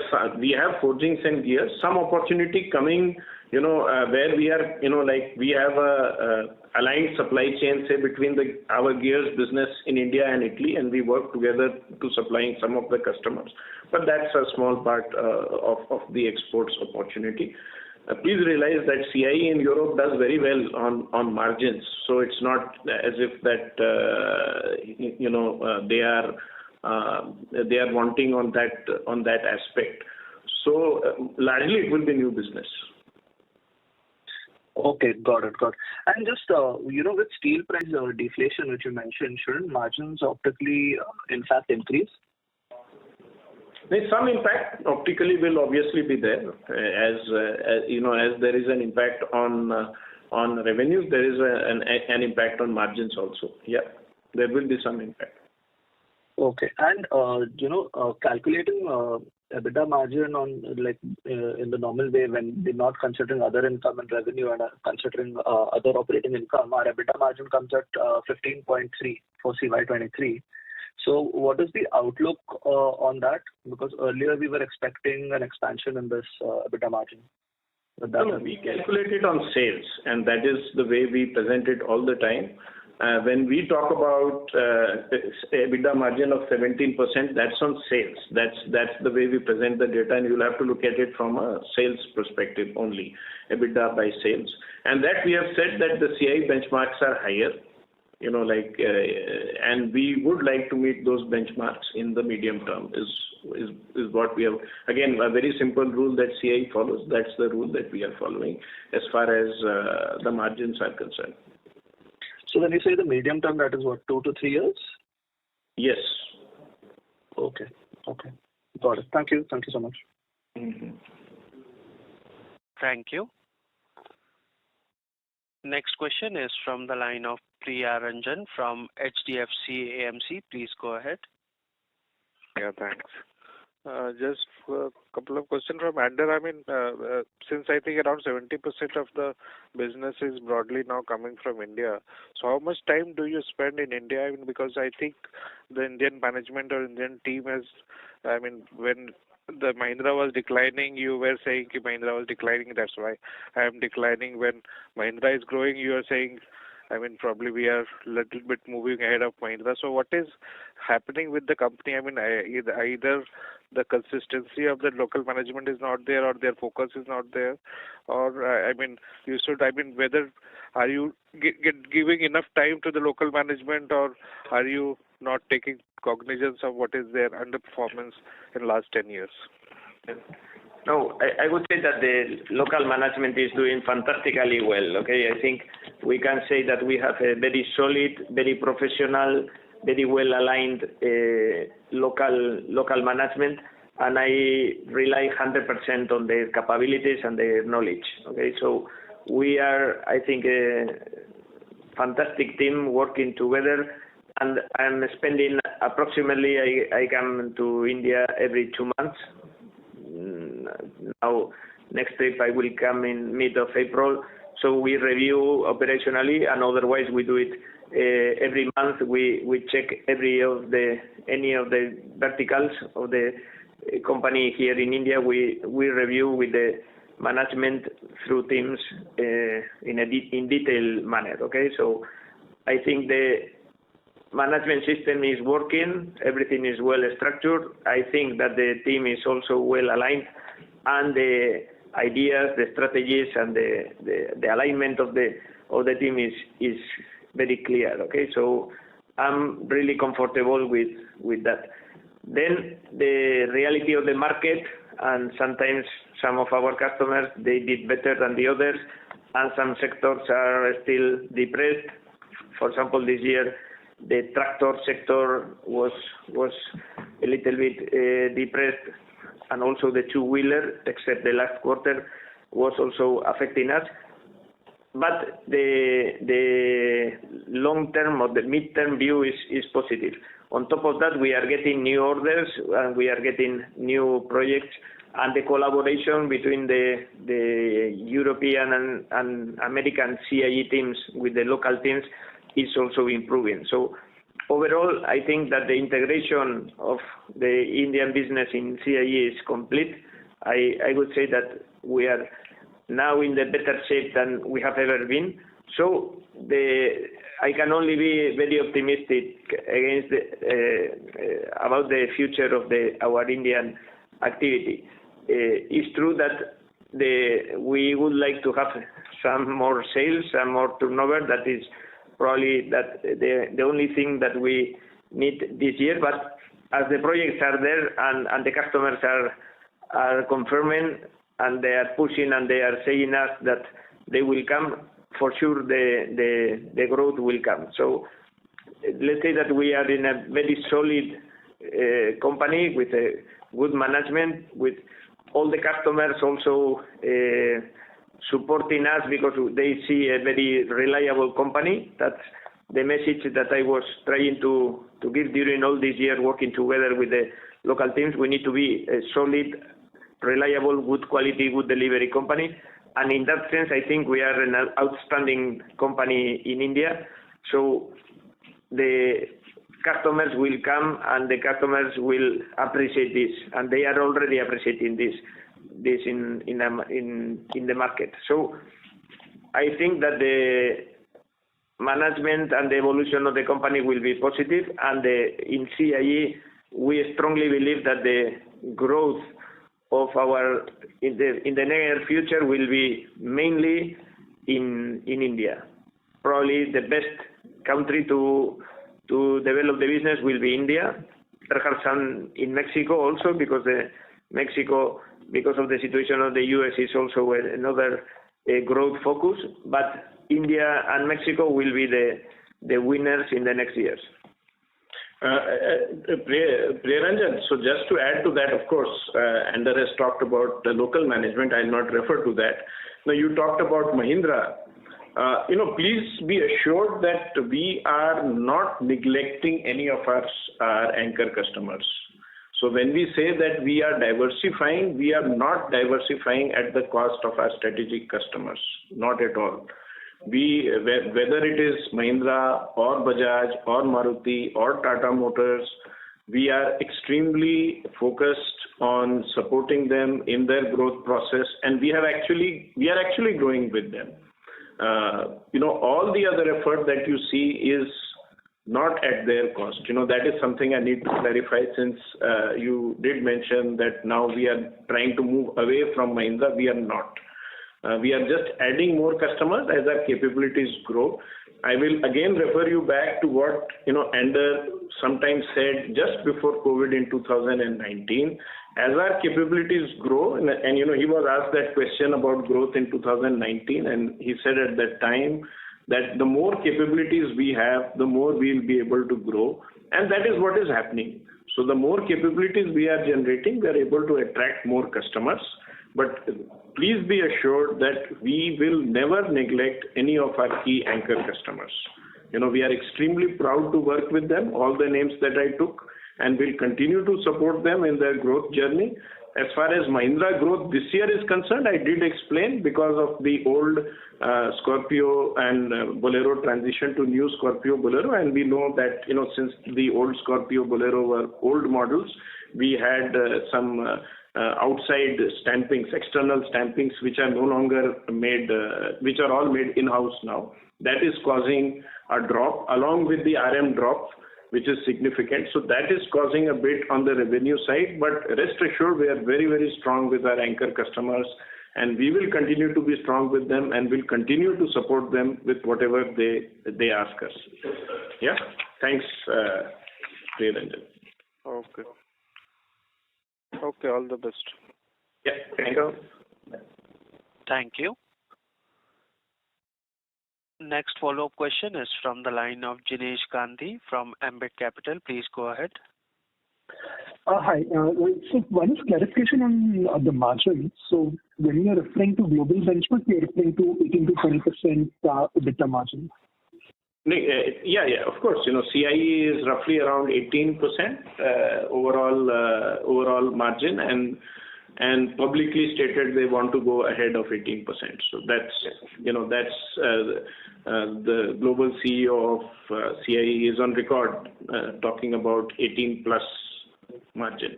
S3: forgings and gears. Some opportunity coming, where we are, like we have a aligned supply chain, say between our gears business in India and Italy, and we work together to supplying some of the customers. But that's a small part of the exports opportunity. Please realize that CIE in Europe does very well on margins. So it's not as if that they are wanting on that aspect. So largely it will be new business.
S9: Okay, got it. And just, with steel price deflation, which you mentioned, shouldn't margins optically, in fact, increase?
S3: There's some impact optically will obviously be there. As there is an impact on revenues, there is an impact on margins also. Yeah, there will be some impact.
S9: Okay. And, calculating EBITDA margin on in the normal way when we're not considering other income and revenue and considering other operating income, our EBITDA margin comes at 15.3 for CY23. So what is the outlook on that? Because earlier we were expecting an expansion in this EBITDA margin.
S3: No, we calculate it on sales, and that is the way we present it all the time. When we talk about EBITDA margin of 17%, that's on sales. That's the way we present the data, and you'll have to look at it from a sales perspective only, EBITDA by sales. And that we have said that the CIE benchmarks are higher, and we would like to meet those benchmarks in the medium term is what we have. Again, a very simple rule that CIE follows. That's the rule that we are following as far as the margins are concerned.
S9: So when you say the medium term, that is what, 2 to 3 years?
S3: Yes.
S9: Okay. Got it. Thank you so much.
S3: Mm-hmm.
S1: Thank you. Next question is from the line of Priya Ranjan from HDFC AMC. Please go ahead.
S10: Yeah, thanks. Just a couple of questions from Ander. Since I think around 70% of the business is broadly now coming from India, so how much time do you spend in India? Because I think the Indian management or Indian team has, when the Mahindra was declining, you were saying Mahindra was declining, that's why I am declining. When Mahindra is growing, you are saying, probably we are a little bit moving ahead of Mahindra. So what is happening with the company? Either the consistency of the local management is not there, or their focus is not there, or whether are you giving enough time to the local management, or are you not taking cognizance of what is their underperformance in the last 10 years?
S5: No, I would say that the local management is doing fantastically well. Okay, I think we can say that we have a very solid, very professional, very well aligned local management, and I rely 100% on their capabilities and their knowledge. Okay, so we are, I think, a fantastic team working together, and I'm spending approximately, I come to India every 2 months. Now, next trip I will come in mid of April. So we review operationally, and otherwise we do it every month. We check any of the verticals of the company here in India. We review with the management through teams in detailed manner. Okay, so I think the management system is working, everything is well structured. I think that the team is also well aligned, and the ideas, the strategies, and the alignment of the team is very clear. Okay, so I'm really comfortable with that. Then the reality of the market, and sometimes some of our customers, they did better than the others, and some sectors are still depressed. For example, this year the tractor sector was a little bit depressed, and also the two-wheeler, except the last quarter, was also affecting us. But the long-term or the mid-term view is positive. On top of that, we are getting new orders, and we are getting new projects, and the collaboration between the European and American CIE teams with the local teams is also improving. So overall, I think that the integration of the Indian business in CIE is complete. I would say that we are now in the better shape than we have ever been. So I can only be very optimistic about the future of our Indian activity. It's true that we would like to have some more sales and more turnover. That is probably the only thing that we need this year. But as the projects are there and the customers are confirming and they are pushing and they are saying us that they will come, for sure the growth will come. So let's say that we are in a very solid company with a good management, with all the customers also supporting us because they see a very reliable company. That's the message that I was trying to give during all these years working together with the local teams. We need to be a solid, reliable, good quality, good delivery company. And in that sense, I think we are an outstanding company in India. So the customers will come and the customers will appreciate this, and they are already appreciating this in the market. So I think that the management and the evolution of the company will be positive, and in CIE we strongly believe that the growth of in the near future will be mainly in India. Probably the best country to develop the business will be India. There are some in Mexico also, because Mexico, because of the situation of the US, is also another growth focus. But India and Mexico will be the winners in the next years.
S3: Priyaranjan, so just to add to that, of course, Ander has talked about the local management. I'll not refer to that. Now, you talked about Mahindra. Please be assured that we are not neglecting any of our anchor customers. So when we say that we are diversifying, we are not diversifying at the cost of our strategic customers. Not at all. Whether it is Mahindra or Bajaj or Maruti or Tata Motors, we are extremely focused on supporting them in their growth process, and we are actually growing with them. All the other effort that you see is not at their cost. That is something I need to clarify, since you did mention that now we are trying to move away from Mahindra. We are not. We are just adding more customers as our capabilities grow. I will again refer you back to what Ander sometimes said just before COVID in 2019. As our capabilities grow, and he was asked that question about growth in 2019, and he said at that time that the more capabilities we have, the more we'll be able to grow, and that is what is happening. So the more capabilities we are generating, we are able to attract more customers. But please be assured that we will never neglect any of our key anchor customers. We are extremely proud to work with them, all the names that I took, and will continue to support them in their growth journey. As far as Mahindra growth this year is concerned, I did explain because of the old Scorpio and Bolero transition to new Scorpio Bolero, and we know that since the old Scorpio Bolero were old models, we had some outside stampings, external stampings, which are no longer made, which are all made in-house now. That is causing a drop along with the RM drop, which is significant. So that is causing a bit on the revenue side, but rest assured we are very, very strong with our anchor customers, and we will continue to be strong with them and will continue to support them with whatever they ask us. Yeah. Thanks, Priyaranjan.
S10: Okay. Okay, all the best.
S5: Yeah, thank you.
S1: Thank you. Next follow-up question is from the line of Jinesh Gandhi from Ambit Capital. Please go ahead.
S4: Hi. So one is clarification on the margin. So when you are referring to global benchmark, you are referring to 18 to 20% EBITDA margin.
S3: Yeah, of course. CIE is roughly around 18% overall margin, and and publicly stated they want to go ahead of 18%. So that's the global CEO of CIE is on record talking about 18 plus margin.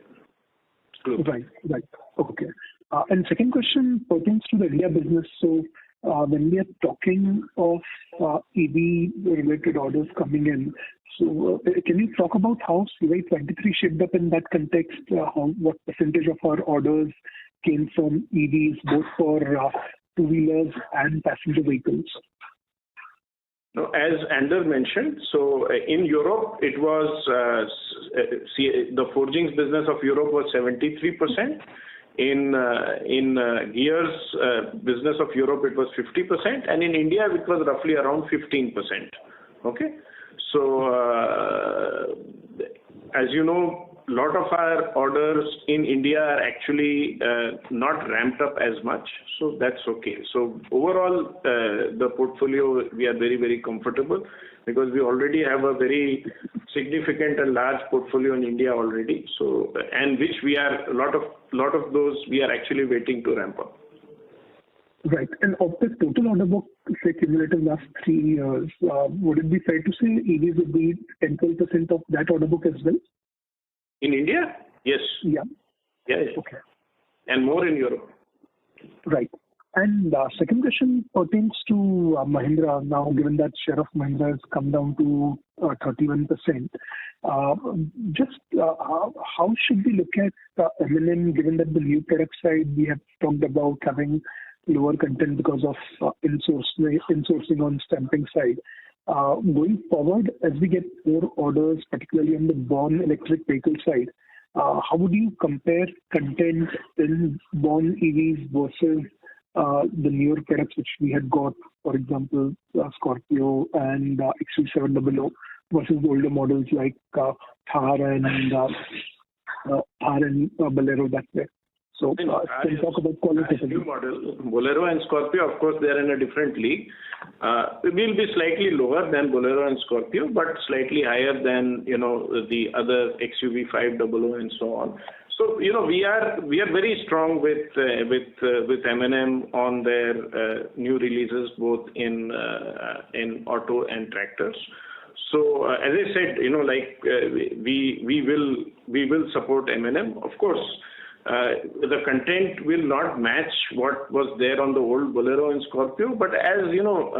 S4: Right. Okay. And second question pertains to the India business. So when we are talking of EV-related orders coming in, so can you talk about how CY23 shaped up in that context? What percentage of our orders came from EVs, both for two-wheelers and passenger vehicles?
S3: No, as Anders mentioned, so in Europe, it was the forgings business of Europe was 73%. In gears business of Europe, it was 50%, and in India, it was roughly around 15%. Okay, so as you know, a lot of our orders in India are actually not ramped up as much, so that's okay. So overall, the portfolio, we are very, very comfortable because we already have a very significant and large portfolio in India already. So, and which we are, a lot of those we are actually waiting to ramp up.
S4: Right. And of the total order book, say cumulative last 3 years, would it be fair to say EVs would be 10-12% of that order book as well?
S3: In India? Yes.
S4: Yeah.
S3: Yeah.
S4: Okay.
S3: And more in Europe. Right.
S4: And second question pertains to Mahindra. Now, given that share of Mahindra has come down to 31%, how should we look at M&M, given that the new product side we have talked about having lower content because of insourcing on stamping side. Going forward, as we get more orders, particularly on the born electric vehicle side, how would you compare content in born EVs versus the newer products which we had got, for example, Scorpio and XC700 versus the older models like Thar and Bolero that way? So can you talk about quality?
S3: New model, Bolero and Scorpio, of course, they are in a different league. It will be slightly lower than Bolero and Scorpio, but slightly higher than the other XUV 500 and so on. So we are very strong with M&M on their new releases, both in auto and tractors. So as I said, we will support M&M. Of course, the content will not match what was there on the old Bolero and Scorpio, but as you know,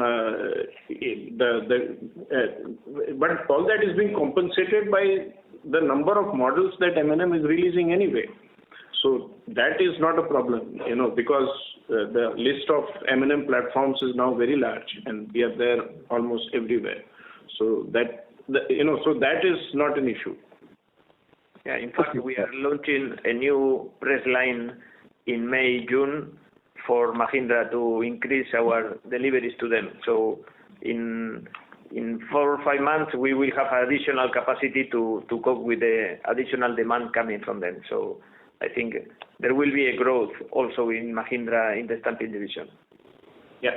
S3: but all that is being compensated by the number of models that M&M is releasing anyway. So that is not a problem, because the list of M&M platforms is now very large, and we are there almost everywhere. So that is not an issue.
S5: Yeah, in fact, we are launching a new press line in May, June for Mahindra to increase our deliveries to them. So in 4 or 5 months, we will have additional capacity to cope with the additional demand coming from them. So I think there will be a growth also in Mahindra in the stamping division.
S3: Yeah.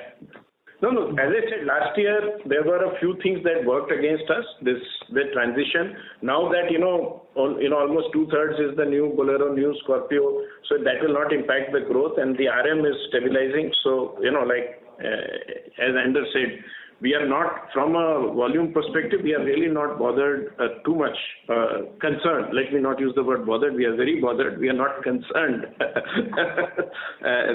S3: No. As I said, last year there were a few things that worked against us. The transition. Now that almost 2/3 is the new Bolero, new Scorpio, so that will not impact the growth, and the RM is stabilizing. So as Anders said, we are not, from a volume perspective, we are really not bothered too much, concerned. Let me not use the word bothered. We are very bothered. We are not concerned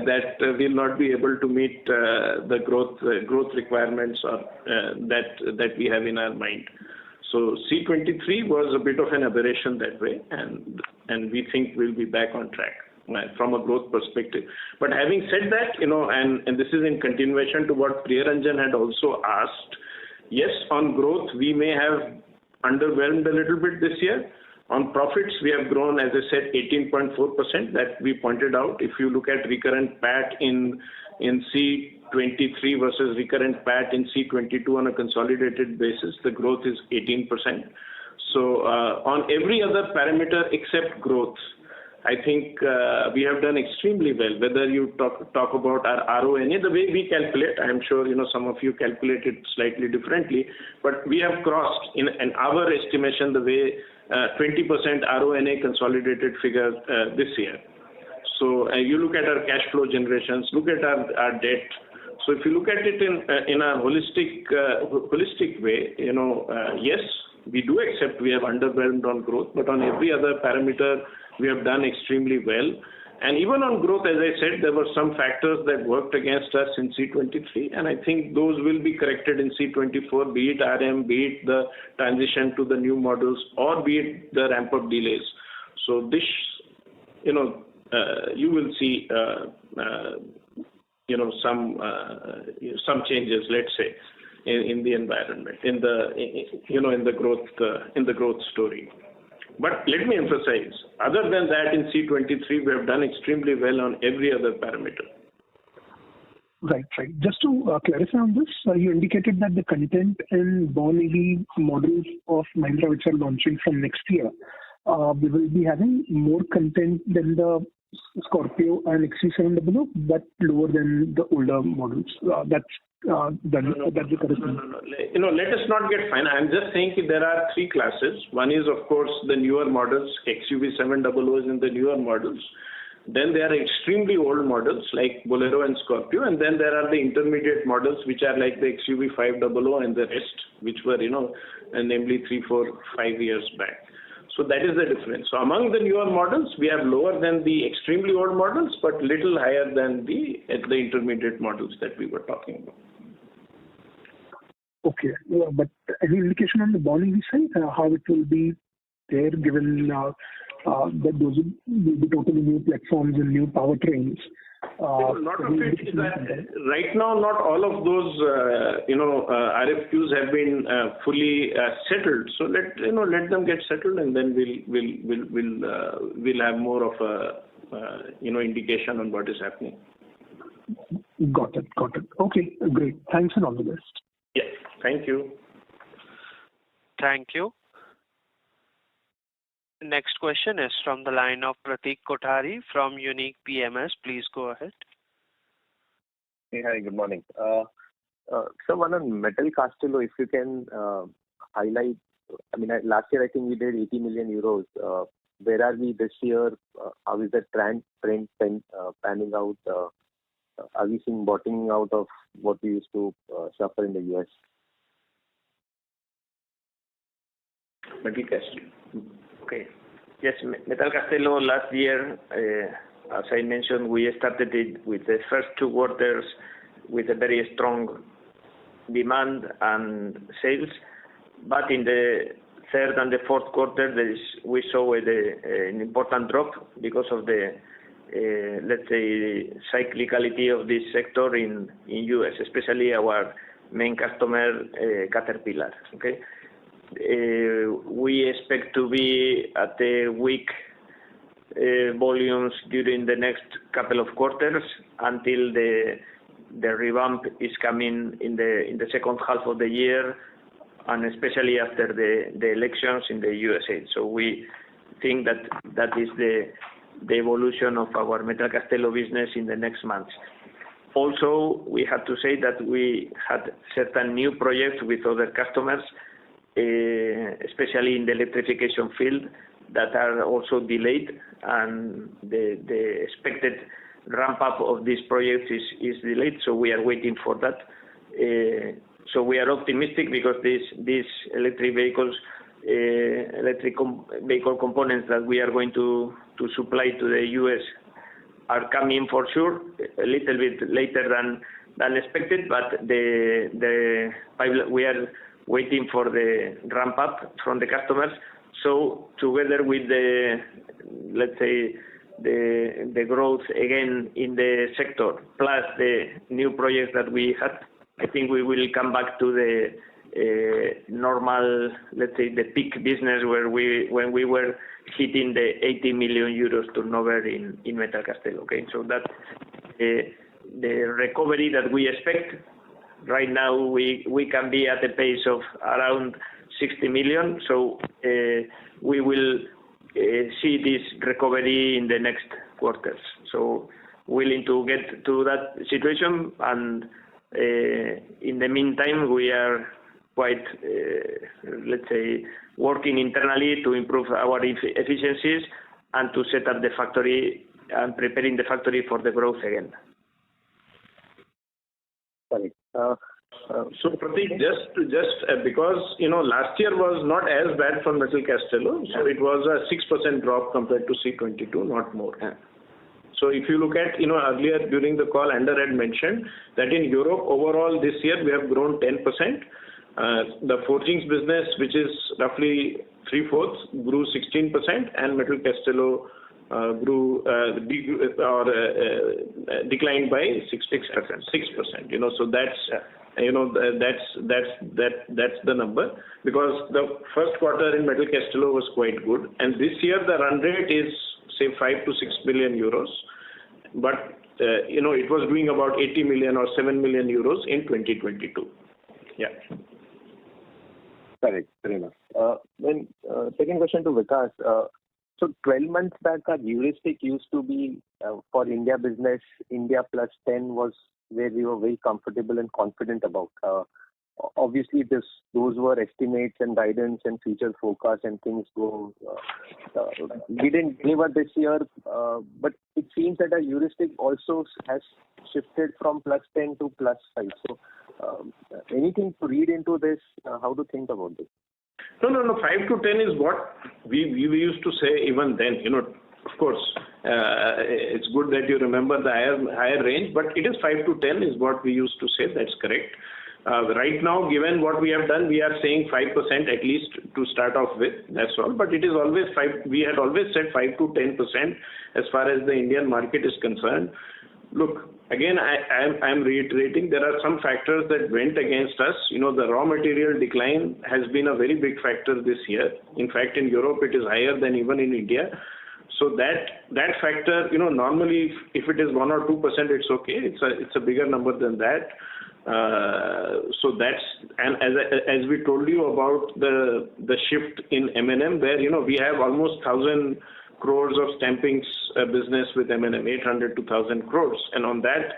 S3: that we'll not be able to meet the growth requirements that we have in our mind. So C23 was a bit of an aberration that way, and we think we'll be back on track from a growth perspective. But having said that, and this is in continuation to what Priyaranjan had also asked, yes, on growth, we may have underwhelmed a little bit this year. On profits, we have grown, as I said, 18.4%, that we pointed out. If you look at recurrent PAT in C23 versus recurrent PAT in C22 on a consolidated basis, the growth is 18%. So on every other parameter except growth, I think we have done extremely well. Whether you talk about our RONA, the way we calculate, I am sure some of you calculate it slightly differently, but we have crossed in our estimation the way 20% RONA consolidated figure this year. So you look at our cash flow generations, look at our debt. So if you look at it in a holistic way, yes, we do accept we have underwhelmed on growth, but on every other parameter we have done extremely well. And even on growth, as I said, there were some factors that worked against us in C23, and I think those will be corrected in C24, be it RM, be it the transition to the new models, or be it the ramp-up delays. So this, you will see, some changes, let's say, in the environment, in the growth story. But let me emphasize, other than that, in C23, we have done extremely well on every other parameter.
S4: Right. Just to clarify on this, you indicated that the content in Born EV models of Mahindra which are launching from next year, we will be having more content than the Scorpio and XC700, but lower than the older models. That's the correct thing.
S3: No. Let us not get fine. I'm just saying there are three classes. One is, of course, the newer models. XUV700 is in the newer models. Then there are extremely old models like Bolero and Scorpio, and then there are the intermediate models which are like the XUV500 and the rest, which were, namely 3, 4, 5 years back. So that is the difference. So among the newer models, we have lower than the extremely old models, but little higher than the intermediate models that we were talking about.
S4: Okay, but any indication on the Born EV side, how it will be there, given that those will be totally new platforms and new powertrains?
S3: Right now, not all of those, RFQs have been fully settled. So let them get settled, and then we'll have more of a indication on what is happening.
S4: Got it. Okay, great. Thanks and all the best.
S3: Yeah, thank you.
S1: Thank you. Next question is from the line of Pratik Kothari from Unique PMS. Please go ahead.
S11: Hey, hi, good morning. So one on Metal Castello, if you can highlight, last year I think we did 80 million euros. Where are we this year? How is the trend panning out? Are we seeing bottoming out of what we used to suffer in the US?
S3: Metal Castello.
S5: Okay. Yes, Metal Castello last year, as I mentioned, we started it with the first 2 quarters with a very strong demand and sales. But in the third and the fourth quarter, we saw an important drop because of the, let's say, cyclicality of this sector in US, especially our main customer, Caterpillar. Okay. We expect to be at the weak volumes during the next couple of quarters until the revamp is coming in the second half of the year, and especially after the elections in the USA. So we think that is the evolution of our Metal Castello business in the next months. Also, we have to say that we had certain new projects with other customers, especially in the electrification field, that are also delayed, and the expected ramp up of these projects is delayed, so we are waiting for that. So we are optimistic because these electric vehicle components that we are going to supply to the US are coming for sure, a little bit later than expected, but we are waiting for the ramp up from the customers. So together with the, let's say, the growth again in the sector, plus the new projects that we had, I think we will come back to the normal, let's say, the peak business when we were hitting the 80 million euros turnover in Metal Castello. Okay, so that's the recovery that we expect. Right now, we can be at a pace of around 60 million, so we will see this recovery in the next quarters. So willing to get to that situation, and in the meantime, we are quite, let's say, working internally to improve our efficiencies and to set up the factory and preparing the factory for the growth again.
S11: Correct.
S3: So Pratik, just because last year was not as bad for Metal Castello, so it was a 6% drop compared to C22, not more.
S5: Yeah.
S3: So if you look at earlier during the call, Ander had mentioned that in Europe overall this year we have grown 10%. The forgings business, which is roughly 3/4, grew 16%, and Metal Castello declined by 6%. So that's the number, because the first quarter in Metal Castello was quite good, and this year the run rate is say 5 to 6 billion euros, but it was doing about 80 million or 7 million euros in 2022. Yeah.
S11: Correct. Fair enough. Then second question to Vikas. So 12 months back, our heuristic used to be for India business, India plus 10 was where we were very comfortable and confident about. Obviously, those were estimates and guidance and future forecasts and things go. We didn't deliver this year, but it seems that our heuristic also has shifted from plus 10 to plus 5. So anything to read into this? How to think about this?
S3: No. 5 to 10 is what we used to say even then. Of course, it's good that you remember the higher range, but it is 5 to 10 is what we used to say. That's correct. Right now, given what we have done, we are saying 5% at least to start off with. That's all. But it is always 5. We had always said 5 to 10% as far as the Indian market is concerned. Look, again, I'm reiterating, there are some factors that went against us. The raw material decline has been a very big factor this year. In fact, in Europe, it is higher than even in India. So that factor, normally if it is 1 or 2%, it's okay. It's a bigger number than that. So that's, and as we told you about the shift in M&M, where we have almost 1,000 crores of stampings business with M&M, 800 to 1,000 crores, and on that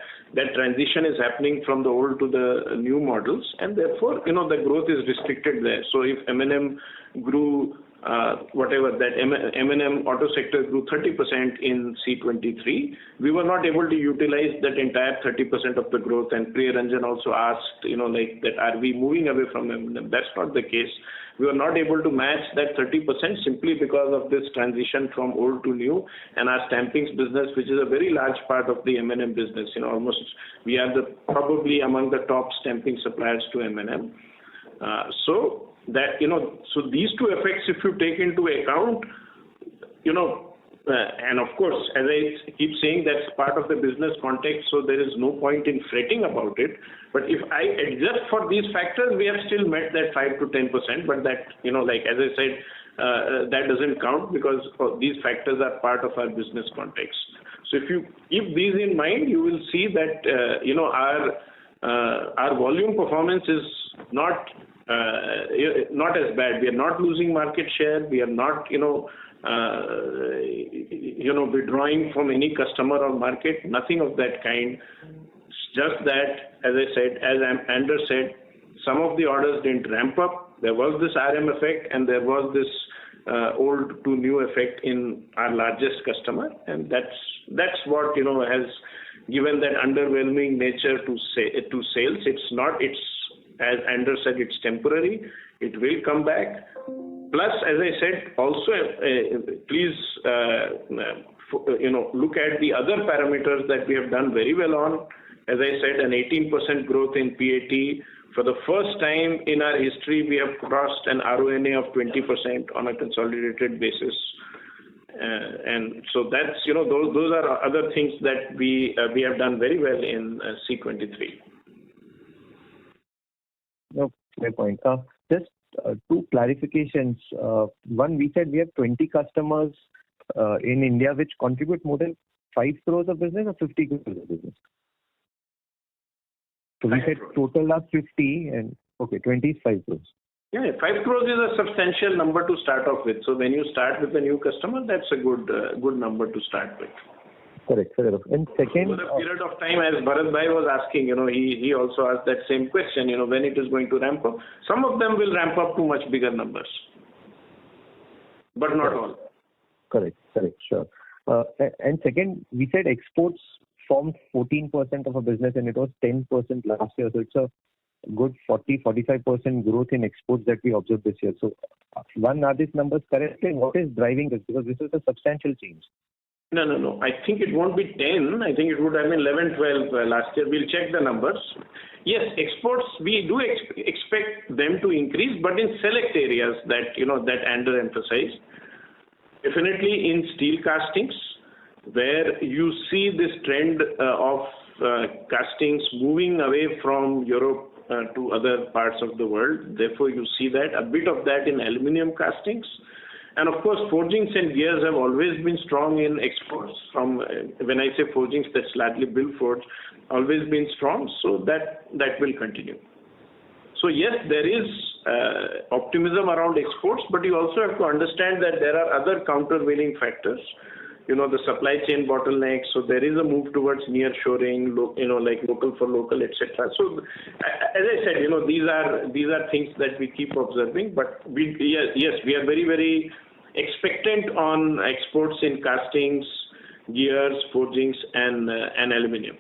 S3: transition is happening from the old to the new models, and therefore the growth is restricted there. So if M&M grew M&M auto sector grew 30% in C23, we were not able to utilize that entire 30% of the growth. And Priya Ranjan also asked, that are we moving away from M&M? That's not the case. We were not able to match that 30% simply because of this transition from old to new, and our stampings business, which is a very large part of the M&M business. Almost we are probably among the top stamping suppliers to M&M. So these two effects, if you take into account, and of course, as I keep saying, that's part of the business context, so there is no point in fretting about it. But if I adjust for these factors, we have still met that 5 to 10%, but that, as I said, that doesn't count because these factors are part of our business context. So if you keep these in mind, you will see that, our volume performance is not as bad. We are not losing market share. We are not, withdrawing from any customer or market. Nothing of that kind. It's just that, as I said, as Ander said, some of the orders didn't ramp up. There was this RM effect, and there was this old to new effect in our largest customer, and that's what has given that underwhelming nature to sales. It's as Ander said, it's temporary. It will come back. Plus, as I said, also please look at the other parameters that we have done very well on. As I said, an 18% growth in PAT. For the first time in our history, we have crossed an RONA of 20% on a consolidated basis. And so that's, those are other things that we have done very well in C23.
S12: No, fair point. Just two clarifications. One, we said we have 20 customers in India which contribute more than 5 crores of business or 50 crores of business. So we said total are 50 and 20 is 5 crores.
S3: Yeah, 5 crores is a substantial number to start off with. So when you start with a new customer, that's a good number to start with.
S12: Correct, fair enough. And second,
S3: over a period of time, as Bharat Bhai was asking, he also asked that same question, when it is going to ramp up. Some of them will ramp up to much bigger numbers, but not all.
S12: Correct, sure. And second, we said exports formed 14% of our business and it was 10% last year. So it's a good 40-45% growth in exports that we observed this year. So one, are these numbers correct? And what is driving this? Because this is a substantial change.
S3: No. I think it won't be 10. I think it would have been 11, 12 last year. We'll check the numbers. Yes, exports, we do expect them to increase, but in select areas that, that under-emphasized. Definitely in steel castings, where you see this trend of castings moving away from Europe to other parts of the world. Therefore, you see that. A bit of that in aluminum castings. And of course, forgings and gears have always been strong in exports. From when I say forgings, that's largely bill forge, always been strong. So that will continue. So yes, there is optimism around exports, but you also have to understand that there are other countervailing factors. The supply chain bottlenecks. So there is a move towards nearshoring, like local for local, etc. So as I said, these are things that we keep observing. But we are very, very expectant on exports in castings, gears, forgings, and aluminium.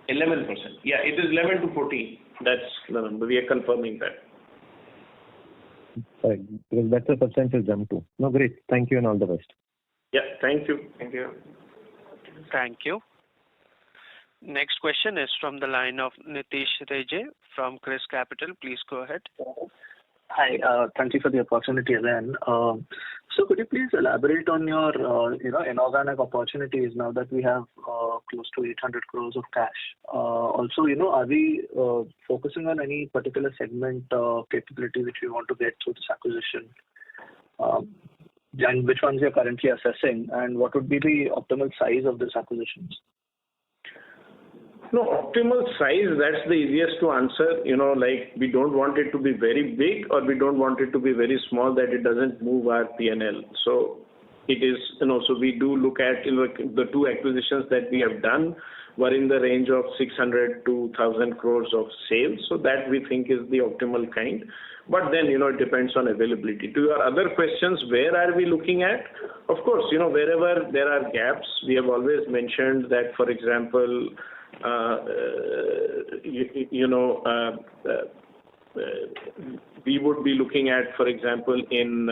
S3: 11%. Yeah, it is 11 to 14. That's the number. We are confirming that.
S12: Right. Because that's a substantial jump too. No, great. Thank you and all the best.
S3: Yeah, thank you.
S1: Thank you. Next question is from the line of Nitish Reje from Chris Capital. Please go ahead.
S9: Hi, thank you for the opportunity again. So could you please elaborate on your, inorganic opportunities now that we have close to 800 crores of cash? Also, are we focusing on any particular segment capability which we want to get through this acquisition? And which ones you're currently assessing, and what would be the optimal size of this acquisitions?
S3: No, optimal size, that's the easiest to answer. We don't want it to be very big or we don't want it to be very small that it doesn't move our P&L. So it is, so we do look at, the two acquisitions that we have done were in the range of 600 to 1,000 crores of sales. So that we think is the optimal kind. But then, it depends on availability. To your other questions, where are we looking at? Of course, wherever there are gaps, we have always mentioned that, for example, we would be looking at, for example, in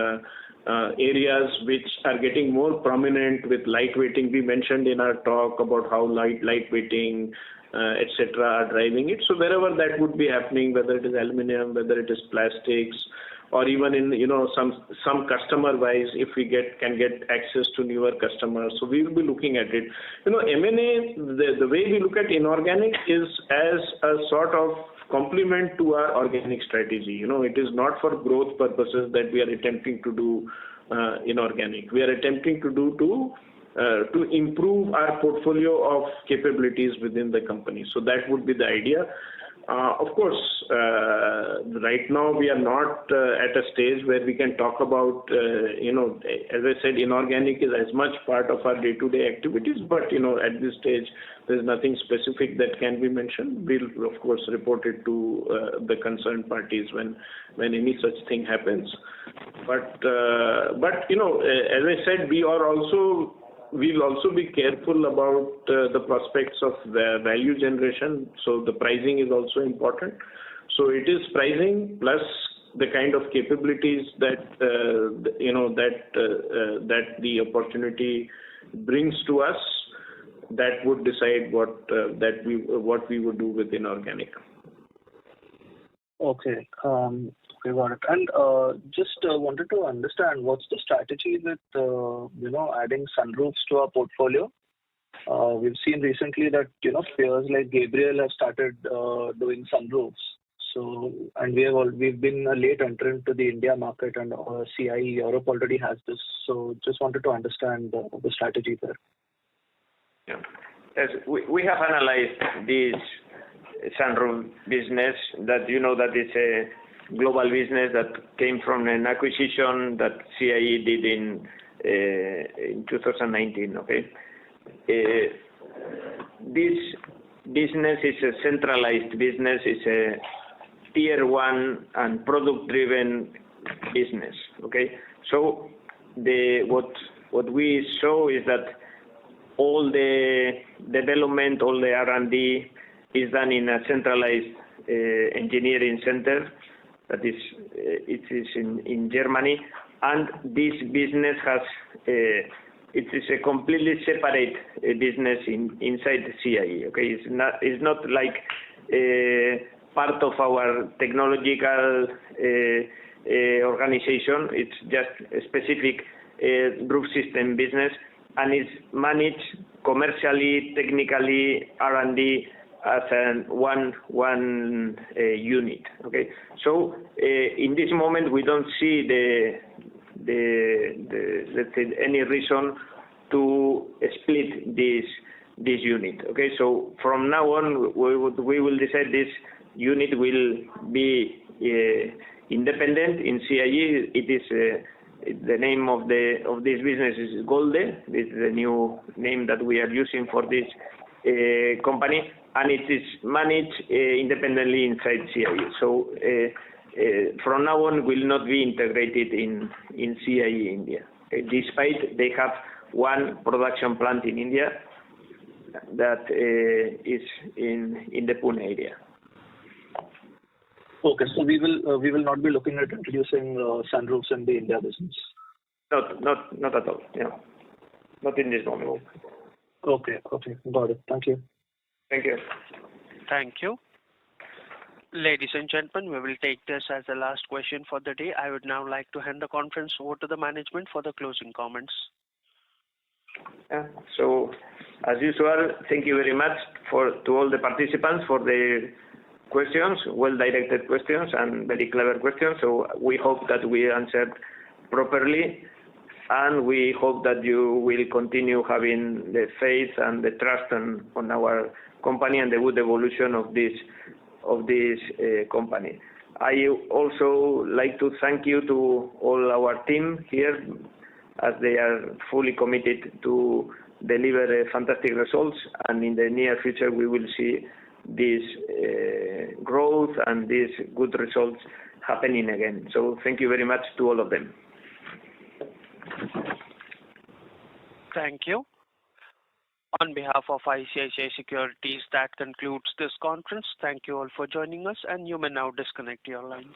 S3: areas which are getting more prominent with lightweighting. We mentioned in our talk about how lightweighting, etc., are driving it. So wherever that would be happening, whether it is aluminum, whether it is plastics, or even in some customer wise, if we can get access to newer customers, so we will be looking at it. M&A, the way we look at inorganic is as a sort of complement to our organic strategy. It is not for growth purposes that we are attempting to do inorganic. We are attempting to do to improve our portfolio of capabilities within the company. So that would be the idea. Of course, right now we are not at a stage where we can talk about, as I said, inorganic is as much part of our day-to-day activities, but, at this stage, there's nothing specific that can be mentioned. We'll, of course, report it to the concerned parties when any such thing happens. But as I said, we'll also be careful about the prospects of value generation. So the pricing is also important. So it is pricing plus the kind of capabilities that the opportunity brings to us that would decide what we would do with inorganic.
S9: Okay. Okay, got it. And just wanted to understand what's the strategy with adding sunroofs to our portfolio. We've seen recently that players like Gabriel have started doing sunroofs. So, and we've been a late entrant to the India market, and CIE Europe already has this. So just wanted to understand the strategy there.
S5: Yeah. Yes, we have analyzed this sunroof business that that is a global business that came from an acquisition that CIE did in 2019. Okay, this business is a centralized business. It's a tier one and product driven business. Okay, so what what we saw is that all the development, all the R&D is done in a centralized engineering center that is it is in Germany, and this business has it is a completely separate business inside the CIE. Okay, it's not like part of our technological organization. It's just a specific group system business, and it's managed commercially, technically, R&D as one unit. Okay, so in this moment we don't see the let's say any reason to split this unit. Okay, so from now on we will decide this unit will be independent in CIE. It is the name of this business is Golde. This is the new name that we are using for this company, and it is managed independently inside CIE. So from now on will not be integrated in CIE India, despite they have one production plant in India that is in the Pune area.
S9: Okay, so we will not be looking at introducing sunroofs in the India business.
S5: Not at all. Yeah, not in this moment.
S9: Okay, got it. Thank you.
S5: Thank you.
S1: Thank you. Ladies and gentlemen, we will take this as the last question for the day. I would now like to hand the conference over to the management for the closing comments.
S5: So, as usual, thank you very much to all the participants for their questions, well-directed questions and very clever questions. So we hope that we answered properly, and we hope that you will continue having the faith and the trust on our company and the good evolution of this company. I also like to thank you to all our team here, as they are fully committed to deliver fantastic results, and in the near future we will see this growth and these good results happening again. So thank you very much to all of them.
S1: Thank you. On behalf of ICICI Securities, that concludes this conference. Thank you all for joining us, and you may now disconnect your lines.